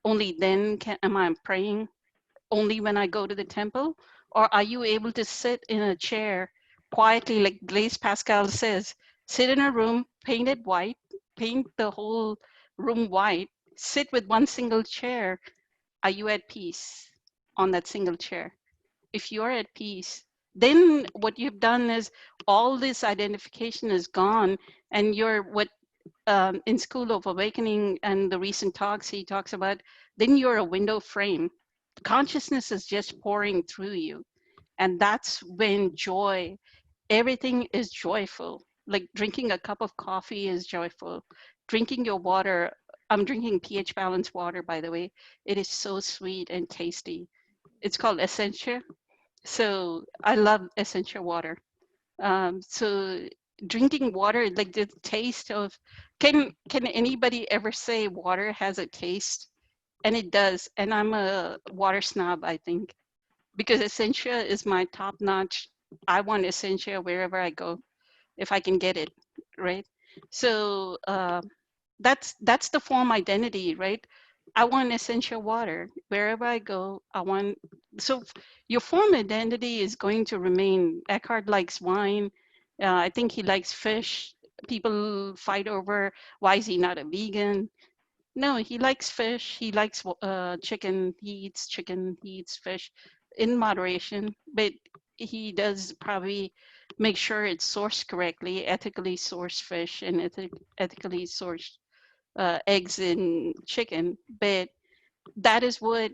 Speaker 1: Only then am I praying? Only when I go to the temple? Or are you able to sit in a chair quietly, like Blaise Pascal says, sit in a room, paint it white, paint the whole room white, sit with one single chair. Are you at peace on that single chair? If you're at peace, then what you've done is all this identification is gone, and you're what, in School of Awakening and the recent talks he talks about, then you're a window frame. Consciousness is just pouring through you. And that's when joy, everything is joyful. Like drinking a cup of coffee is joyful. Drinking your water, I'm drinking pH balanced water, by the way. It is so sweet and tasty. It's called Essentia. So I love Essentia water. So drinking water, like the taste of, can anybody ever say water has a taste? And it does. And I'm a water snob, I think, because Essentia is my top notch. I want Essentia wherever I go if I can get it, right? So that's the form identity, right? I want essential water wherever I go. I want, so your form identity is going to remain. Eckhart likes wine. I think he likes fish. People fight over why is he not a vegan. No, he likes fish. He likes chicken. He eats chicken. He eats fish in moderation, but he does probably make sure it's sourced correctly, ethically sourced fish and ethically sourced eggs and chicken. But that is what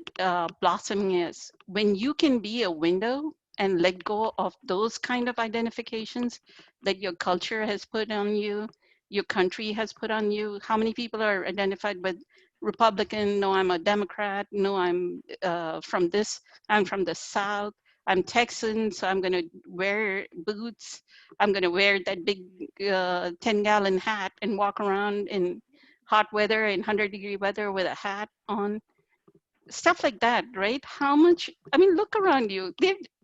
Speaker 1: blossoming is. When you can be a window and let go of those kind of identifications that your culture has put on you, your country has put on you. How many people are identified with Republican? No, I'm a Democrat. No, I'm from this, I'm from the South. I'm Texan, so I'm going to wear boots. I'm going to wear that big 10-gallon hat and walk around in hot weather and 100-degree weather with a hat on, stuff like that, right? How much, I mean, look around you.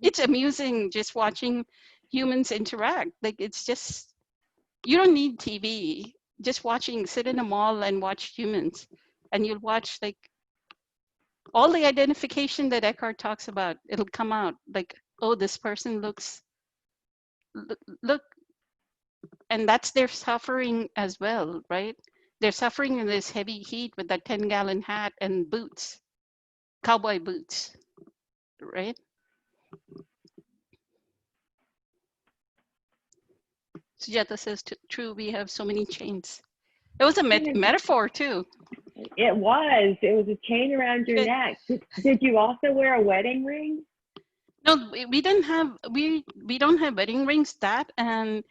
Speaker 1: It's amusing just watching humans interact. Like, it's just, you don't need TV. Just watching, sit in a mall and watch humans. And you'll watch like all the identification that Eckhart talks about. It'll come out like, oh, this person look, and that's their suffering as well, right? They're suffering in this heavy heat with that 10-gallon hat and boots, cowboy boots, right? Sujata says, true, we have so many chains. It was a metaphor too.
Speaker 2: It was. It was a chain around your neck. Did you also wear a wedding ring?
Speaker 1: No, we didn't have, we don't have wedding rings, that and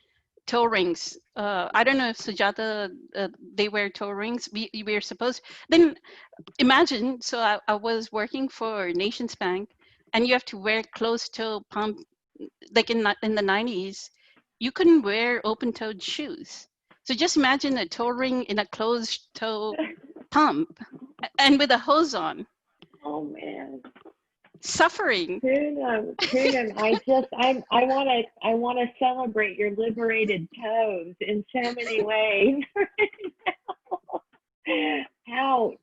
Speaker 1: toe rings. I don't know if Sujata, they wear toe rings. We are supposed, then imagine, so I was working for Nations Bank, and you have to wear closed toe pump, like in the 90s, you couldn't wear open-toed shoes. So just imagine a toe ring in a closed toe pump and with a hose on.
Speaker 2: Oh man.
Speaker 1: Suffering.
Speaker 2: Poonam, I want to celebrate your liberated toes in so many ways. Ouch.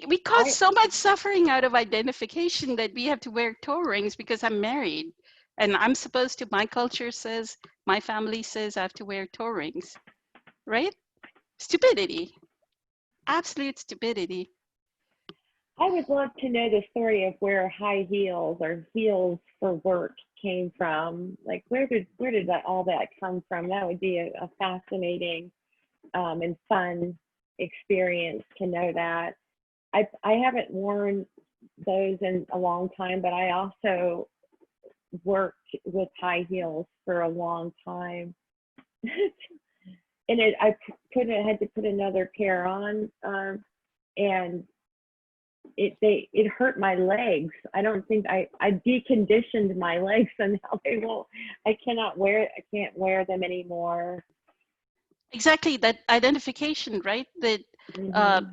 Speaker 1: We cause so much suffering out of identification that we have to wear toe rings because I'm married. And I'm supposed to, my culture says, my family says I have to wear toe rings, right? Stupidity. Absolute stupidity.
Speaker 2: I would love to know the story of where high heels or heels for work came from. Like where did all that come from? That would be a fascinating and fun experience to know that. I haven't worn those in a long time, but I also worked with high heels for a long time. And had to put another pair on, and it hurt my legs. I don't think I deconditioned my legs, and now I can't wear them anymore.
Speaker 1: Exactly, that identification, right? That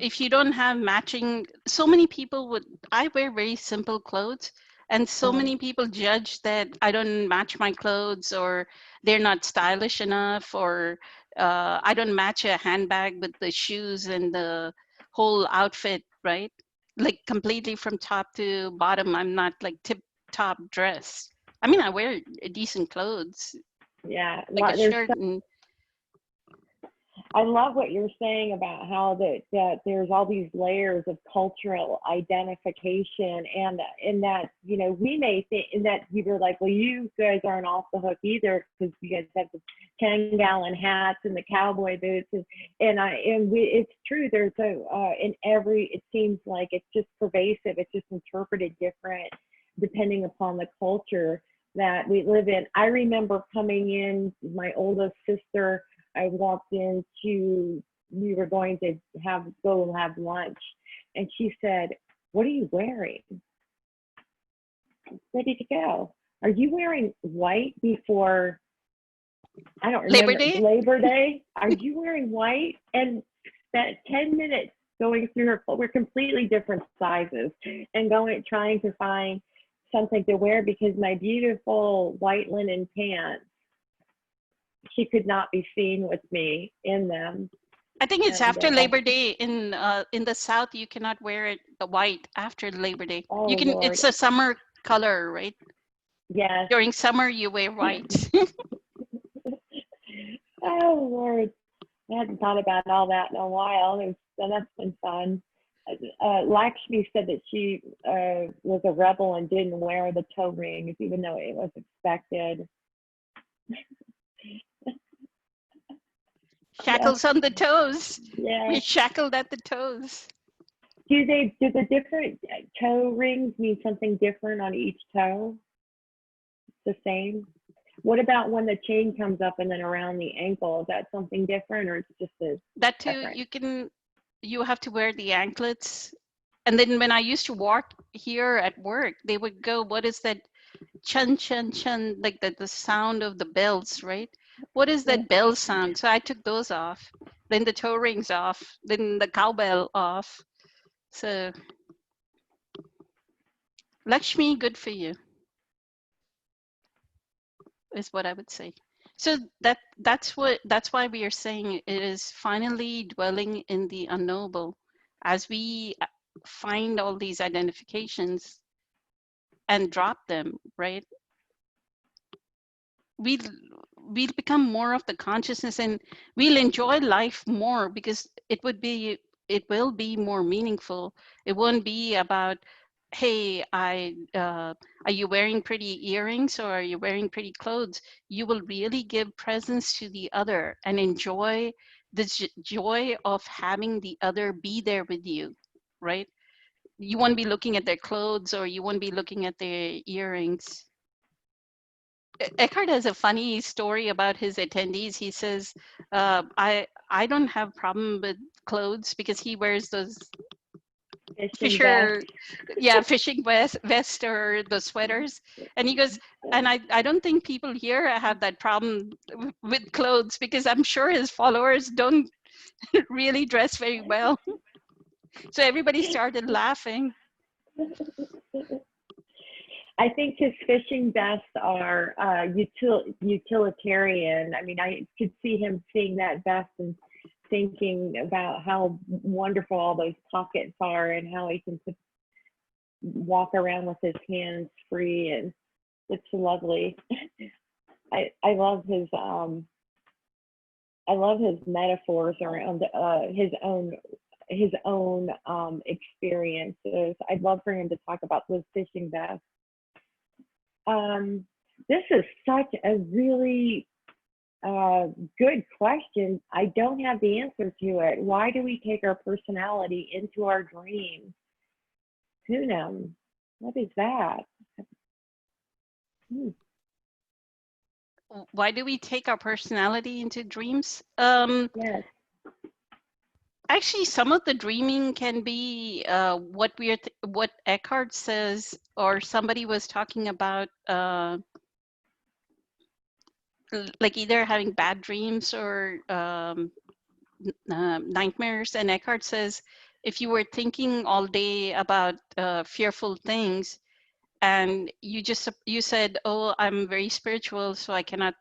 Speaker 1: if you don't have matching, so many people would, I wear very simple clothes. And so many people judge that I don't match my clothes, or they're not stylish enough, or I don't match a handbag with the shoes and the whole outfit, right? Like completely from top to bottom, I'm not like tip top dressed. I mean, I wear decent clothes,
Speaker 2: Yeah,
Speaker 1: like a
Speaker 2: there's
Speaker 1: shirt and
Speaker 2: I love what you're saying about how that there's all these layers of cultural identification, and in that, you know, we may think in that you were like, well, you guys aren't off the hook either because you guys have the 10-gallon hats and the cowboy boots, and it's true. There's in every, it seems like it's just pervasive. It's just interpreted different depending upon the culture that we live in. I remember coming in, my oldest sister, I walked into, we were going to go have lunch, and she said, "What are you wearing?" Ready to go. Are you wearing white before, I don't
Speaker 1: Labor
Speaker 2: remember,
Speaker 1: Day.
Speaker 2: Labor Day? Are you wearing white? And that 10 minutes going through her, we're completely different sizes, and trying to find something to wear because my beautiful white linen pants, she could not be seen with me in them.
Speaker 1: I think it's
Speaker 2: And
Speaker 1: after Labor Day in the South. You cannot wear it the white after Labor Day.
Speaker 2: oh
Speaker 1: You can.
Speaker 2: Lord,
Speaker 1: It's a summer color, right?
Speaker 2: yes.
Speaker 1: During summer, you wear white.
Speaker 2: Oh Lord, I hadn't thought about all that in a while. That's been fun. Lakshmi said that she was a rebel and didn't wear the toe rings, even though it was expected. Yeah,
Speaker 1: Shackles on the toes.
Speaker 2: yeah.
Speaker 1: We're shackled at the toes.
Speaker 2: Do the different toe rings mean something different on each toe? The same? What about when the chain comes up and then around the ankle? Is that something different, or it's just a
Speaker 1: That too,
Speaker 2: different?
Speaker 1: you have to wear the anklets. And then when I used to walk here at work, they would go, what is that chun chun chun, like the sound of the bells, right? What is
Speaker 2: Yeah.
Speaker 1: that bell sound? So I took those off. Then the toe rings off, then the cowbell off. So Lakshmi, good for you, is what I would say. So that's why we are saying it is finally dwelling in the unknowable as we find all these identifications and drop them, right? we'll we'll become more of the consciousness, and we'll enjoy life more because it will be more meaningful. It won't be about, hey, are you wearing pretty earrings or are you wearing pretty clothes? You will really give presence to the other and enjoy the joy of having the other be there with you, right? You won't be looking at their clothes or you won't be looking at their earrings. Eckhart has a funny story about his attendees. He says, I don't have problem with clothes because he wears those
Speaker 2: Fishing vest.
Speaker 1: fisher, yeah, fishing vest or the sweaters." And he goes, and I don't think people here have that problem with clothes because I'm sure his followers don't really dress very well. So everybody started laughing.
Speaker 2: I think his fishing vests are utilitarian. I mean, I could see him seeing that vest and thinking about how wonderful all those pockets are and how he can walk around with his hands free, and it's lovely. I love his metaphors around his own experiences. I'd love for him to talk about those fishing vests. This is such a really good question. I don't have the answer to it. Why do we take our personality into our dreams? Who knows? What is that? Hmm.
Speaker 1: Why do we take our personality into dreams?
Speaker 2: Yes.
Speaker 1: Actually, some of the dreaming can be what Eckhart says, or somebody was talking about, like either having bad dreams or nightmares. And Eckhart says, if you were thinking all day about fearful things, and you said, oh, I'm very spiritual, so I cannot.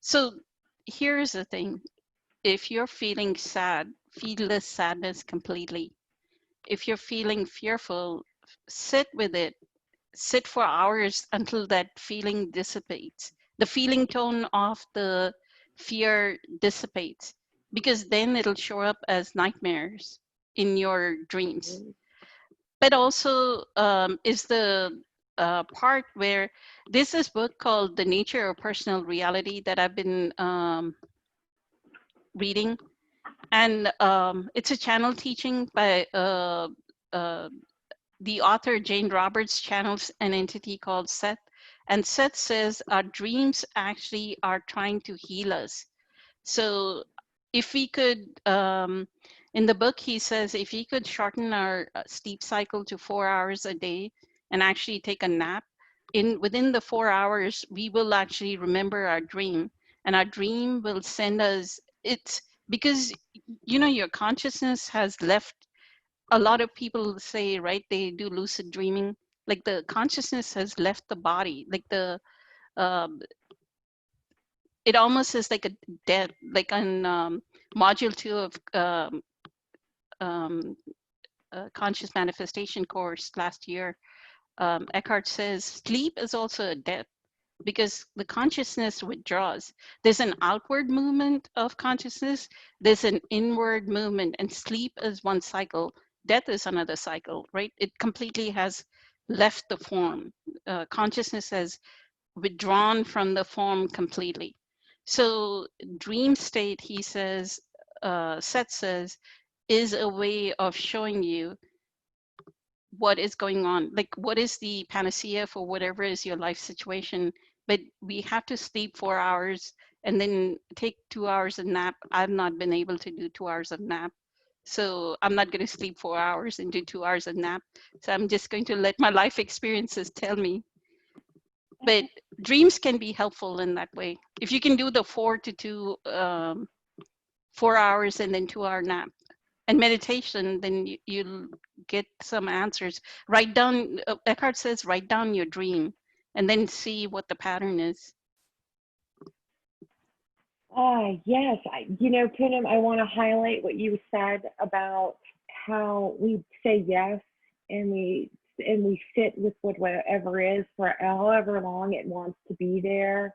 Speaker 1: So here's the thing. If you're feeling sad, feel the sadness completely. If you're feeling fearful, sit with it. Sit for hours until that feeling dissipates. The feeling tone of the fear dissipates, because then it'll show up as nightmares in your dreams. But also is the part where there's this book called The Nature of Personal Reality that I've been reading, and it's a channel teaching by uh, the author Jane Roberts channels an entity called Seth. And Seth says our dreams actually are trying to heal us. So if we could, in the book, he says if we could shorten our sleep cycle to 4 hours a day and actually take a nap, within the 4 hours, we will actually remember our dream, and our dream will send us. It's because your consciousness has left. A lot of people say, right, they do lucid dreaming, like the consciousness has left the body, like the um, it almost is like a dead, like on module 2 of um, conscious manifestation course last year. Eckhart says sleep is also a death, because the consciousness withdraws. There's an outward movement of consciousness, there's an inward movement, and sleep is one cycle, death is another cycle, right? It completely has left the form. Consciousness has withdrawn from the form completely. So, dream state, he says, Seth says, is a way of showing you what is going on, like what is the panacea for whatever is your life situation. But we have to sleep 4 hours and then take 2 hours of nap. I've not been able to do 2 hours of nap, so I'm not going to sleep 4 hours and do 2 hours of nap. So I'm just going to let my life experiences tell me. But dreams can be helpful in that way. If you can do the 4 to 2 4 hours and then 2 hour nap and meditation, then you'll get some answers. Write down, Eckhart says, write down your dream and then see what the pattern is.
Speaker 2: Yes, Punim, I want to highlight what you said about how we say yes and we sit with whatever is for however long it wants to be there,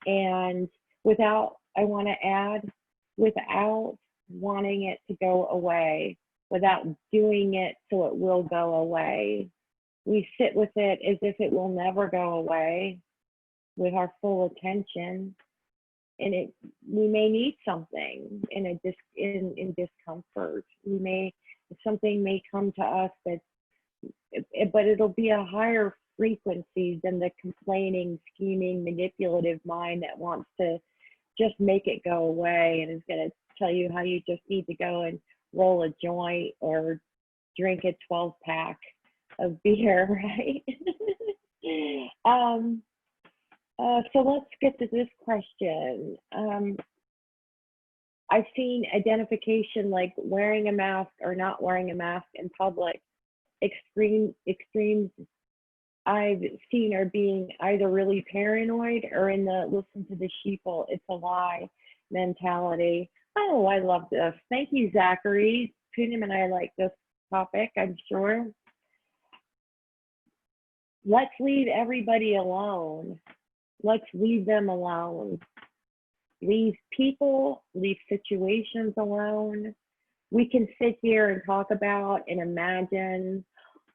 Speaker 2: and I want to add, without wanting it to go away, without doing it so it will go away. We sit with it as if it will never go away, with our full attention, and we may need something in discomfort. Something may come to us but it'll be a higher frequency than the complaining, scheming, manipulative mind that wants to just make it go away and is going to tell you how you just need to go and roll a joint or drink a 12-pack of beer, right? So let's get to this question. I've seen identification like wearing a mask or not wearing a mask in public. Extremes I've seen are being either really paranoid or in the listen to the sheeple, it's a lie mentality. Oh, I love this. Thank you, Zachary. Punim and I like this topic, I'm sure. Let's leave everybody alone. Let's leave them alone. Leave people, leave situations alone. We can sit here and talk about and imagine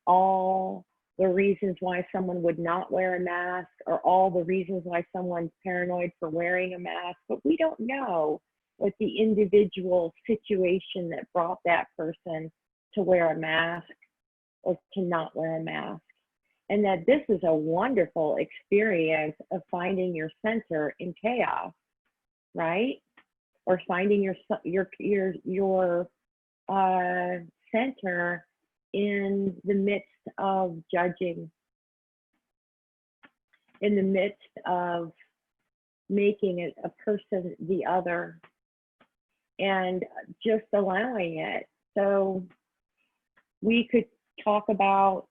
Speaker 2: all the reasons why someone would not wear a mask, or all the reasons why someone's paranoid for wearing a mask, but we don't know what the individual situation that brought that person to wear a mask or to not wear a mask. And that this is a wonderful experience of finding your center in chaos, right? Or finding your center in the midst of judging, in the midst of making a person the other, and just allowing it. So we could talk about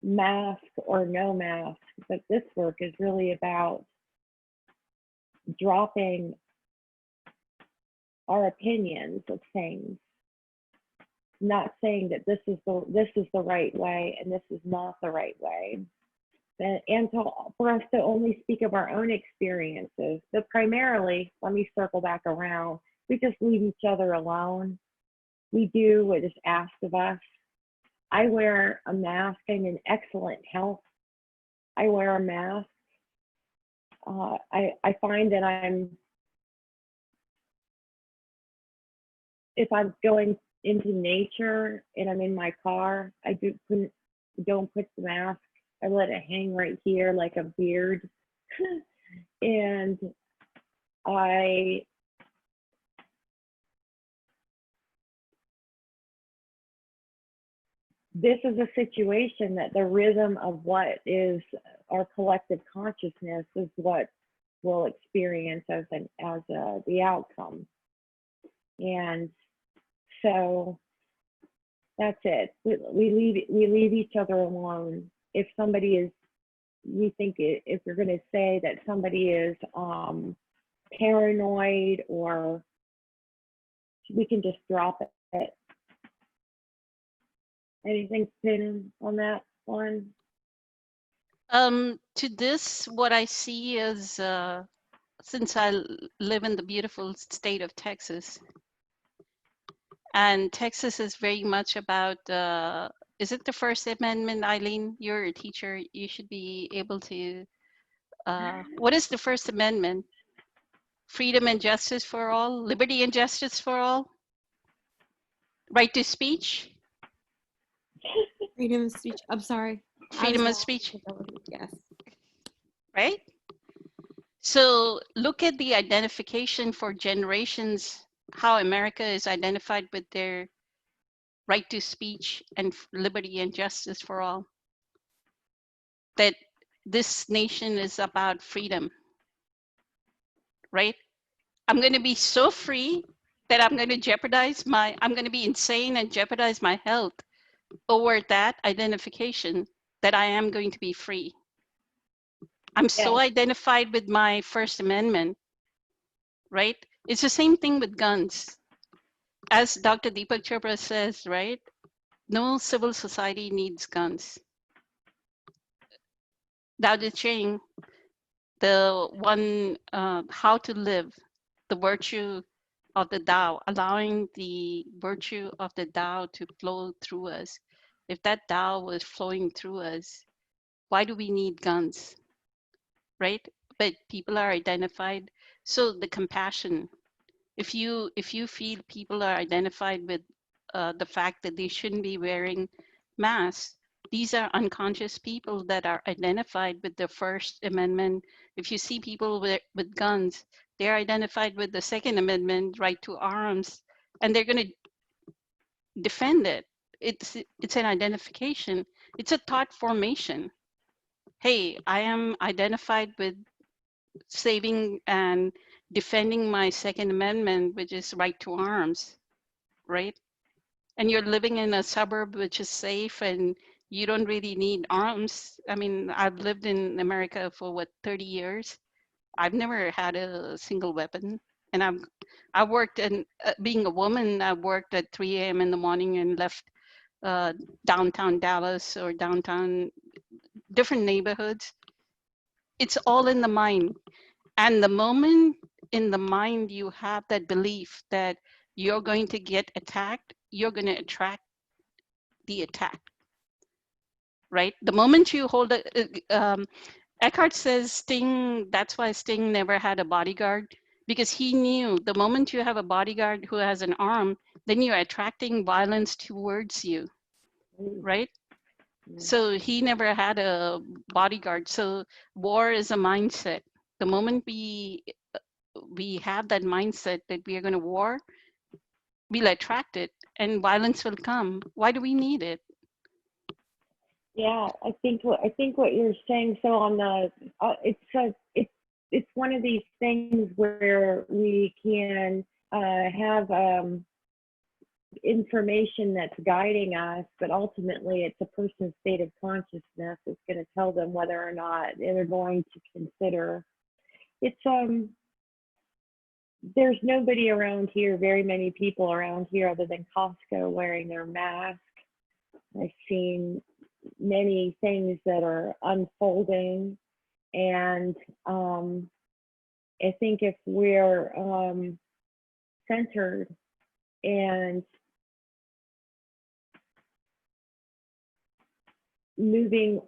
Speaker 2: mask or no mask, but this work is really about dropping our opinions of things, not saying that this is the right way and this is not the right way. And for us to only speak of our own experiences, but primarily, let me circle back around, we just leave each other alone. We do what is asked of us. I wear a mask. I'm in excellent health. I wear a mask. I find that if I'm going into nature and I'm in my car, I don't put the mask. I let it hang right here like a beard. And this is a situation that the rhythm of what is our collective consciousness is what we'll experience as the outcome. And so that's it. We leave each other alone. If somebody is, if you're going to say that somebody is paranoid, or we can just drop it. Anything spinning on that one?
Speaker 1: To this, what I see is, since live in the beautiful state of Texas, and Texas is very much about, is it the First Amendment, Eileen? You're a teacher. You should be able to, what is the First Amendment? Freedom and justice for all, liberty and justice for all, right to speech,
Speaker 3: Freedom of speech. I'm sorry. I was
Speaker 1: freedom of
Speaker 3: lost
Speaker 1: speech,
Speaker 3: because I was, yes.
Speaker 1: right? So look at the identification for generations, how America is identified with their right to speech and liberty and justice for all. That this nation is about freedom, right? I'm going to be so free that I'm going to I'm going to be insane and jeopardize my health over that identification that I am going to be free. I'm so
Speaker 2: Yes.
Speaker 1: identified with my First Amendment, right? It's the same thing with guns. As Dr. Deepak Chopra says, right? No civil society needs guns. Dao De Ching, the one, how to live, the virtue of the Tao, allowing the virtue of the Tao to flow through us. If that Tao was flowing through us, why do we need guns, right? But people are identified. So the compassion, if you feel people are identified with the fact that they shouldn't be wearing masks, these are unconscious people that are identified with the First Amendment. If you see people with guns, they're identified with the Second Amendment, right to arms, and they're going to defend it. It's an identification. It's a thought formation. Hey, I am identified with saving and defending my Second Amendment, which is right to arms, right? And you're living in a suburb which is safe and you don't really need arms. I mean, I've lived in America for what, 30 years. I've never had a single weapon. And I worked in, being a woman, I worked at 3 a.m. in the morning and left downtown Dallas or downtown different neighborhoods. It's all in the mind. And the moment in the mind you have that belief that you're going to get attacked, you're going to attract the attack, right? The moment you hold Eckhart says Sting, that's why Sting never had a bodyguard, because he knew the moment you have a bodyguard who has an arm, then you're attracting violence towards you, right? So he never had a bodyguard. So war is a mindset. The moment we have that mindset that we are going to war, we'll attract it and violence will come. Why do we need it?
Speaker 2: Yeah, I think what you're saying. So on the, it's one of these things where we can have information that's guiding us, but ultimately it's a person's state of consciousness that's going to tell them whether or not they're going to consider. It's there's nobody around here, very many people around here other than Costco wearing their mask. I've seen many things that are unfolding, and I think if we're centered and moving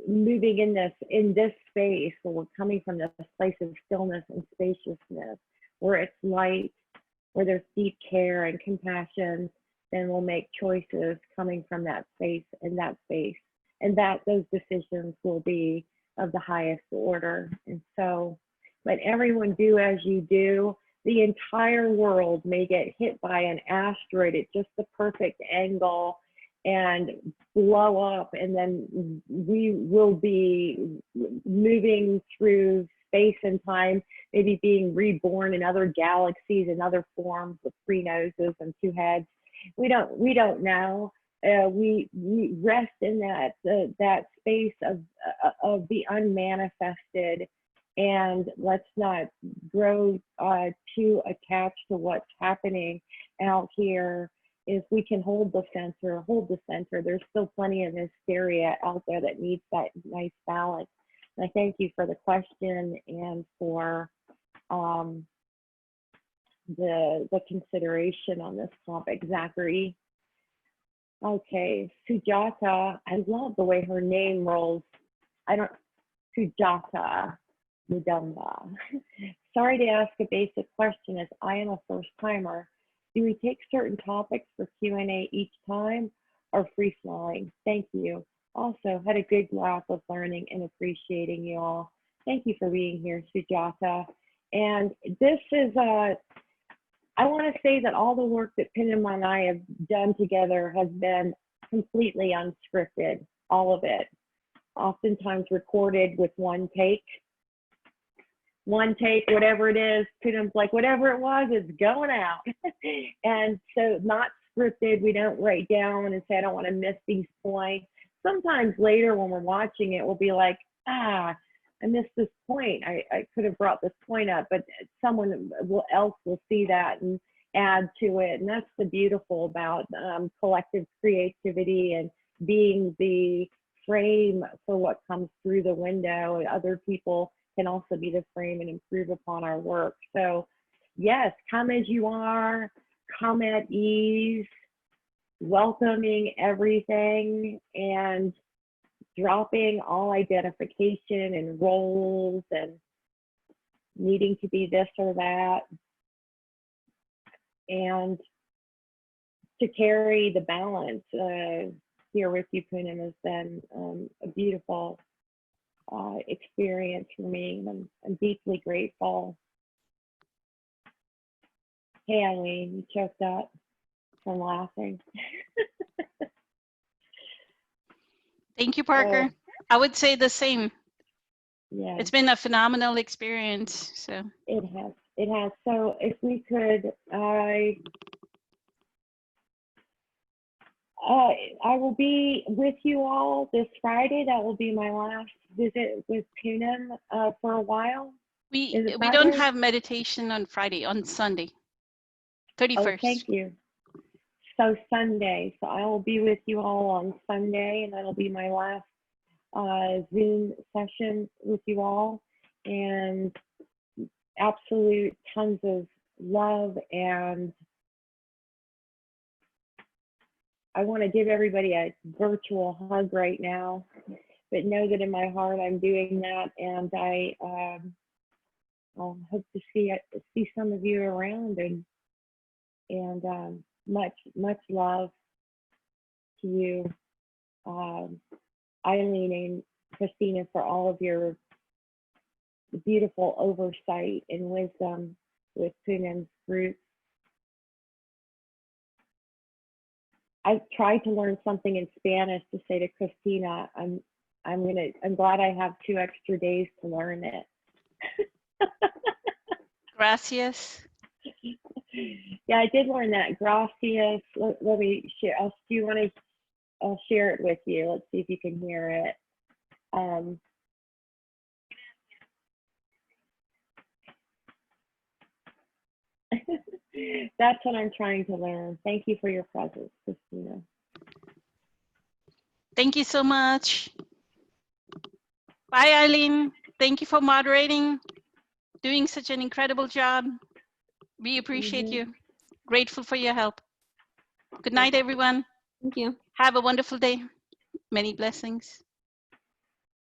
Speaker 2: in this space where we're coming from this place of stillness and spaciousness, where it's light, where there's deep care and compassion, then we'll make choices coming from that space, and that those decisions will be of the highest order. And so let everyone do as you do. The entire world may get hit by an asteroid at just the perfect angle and blow up, and then we will be moving through space and time, maybe being reborn in other galaxies and other forms with 3 noses and 2 heads. We don't know. We rest in that space of the unmanifested, and let's not grow too attached to what's happening out here. If we can hold the center, there's still plenty of hysteria out there that needs that nice balance. And I thank you for the question and for the consideration on this topic, Zachary. Okay, Sujata, I love the way her name rolls. Sujata Mudamba. Sorry to ask a basic question, as I am a first timer. Do we take certain topics for Q&A each time, or free flowing? Thank you. Also, had a good laugh of learning and appreciating you all. Thank you for being here, Sujata. And this is, I want to say that all the work that Pinham and I have done together has been completely unscripted, all of it. Oftentimes recorded with one take, whatever it is. Pinham's like, whatever it was, it's going out. And so not scripted. We don't write down and say, I don't want to miss these points. Sometimes later when we're watching it, we'll be like, I missed this point. I could have brought this point up, but someone else will see that and add to it. And that's the beautiful about collective creativity and being the frame for what comes through the window. And other people can also be the frame and improve upon our work. So yes, come as you are, come at ease, welcoming everything, and dropping all identification and roles and needing to be this or that, and to carry the balance here with you, Poonam, has been a beautiful experience for me. I'm deeply grateful. Hey, Eileen, you choked up from laughing.
Speaker 1: Thank you, Parker. I would say the same.
Speaker 2: Yeah,
Speaker 1: It's been a phenomenal experience. So
Speaker 2: it has. So if we could, I will be with you all this Friday. That will be my last visit with Poonam for a while.
Speaker 1: we don't have meditation on Friday, on Sunday, 31st.
Speaker 2: Oh, thank you. So Sunday. So I will be with you all on Sunday, and that'll be my last Zoom session with you all. And absolute tons of love, and I want to give everybody a virtual hug right now, but know that in my heart I'm doing that, and I'll hope to see some of you around, and much love to you, Eileen and Christina, for all of your beautiful oversight and wisdom with Poonam's group. I tried to learn something in Spanish to say to Christina. I'm glad I have 2 extra days to learn it.
Speaker 1: Gracias.
Speaker 2: Yeah, I did learn that. Gracias. Let me share. Do you want to? I'll share it with you. Let's see if you can hear it. Um, that's what I'm trying to learn. Thank you for your presence, Christina.
Speaker 1: Thank you so much. Bye, Eileen. Thank you for moderating, doing such an incredible job. We appreciate you. Grateful for your help. Good night, everyone.
Speaker 3: Thank you.
Speaker 1: Have a wonderful day. Many blessings.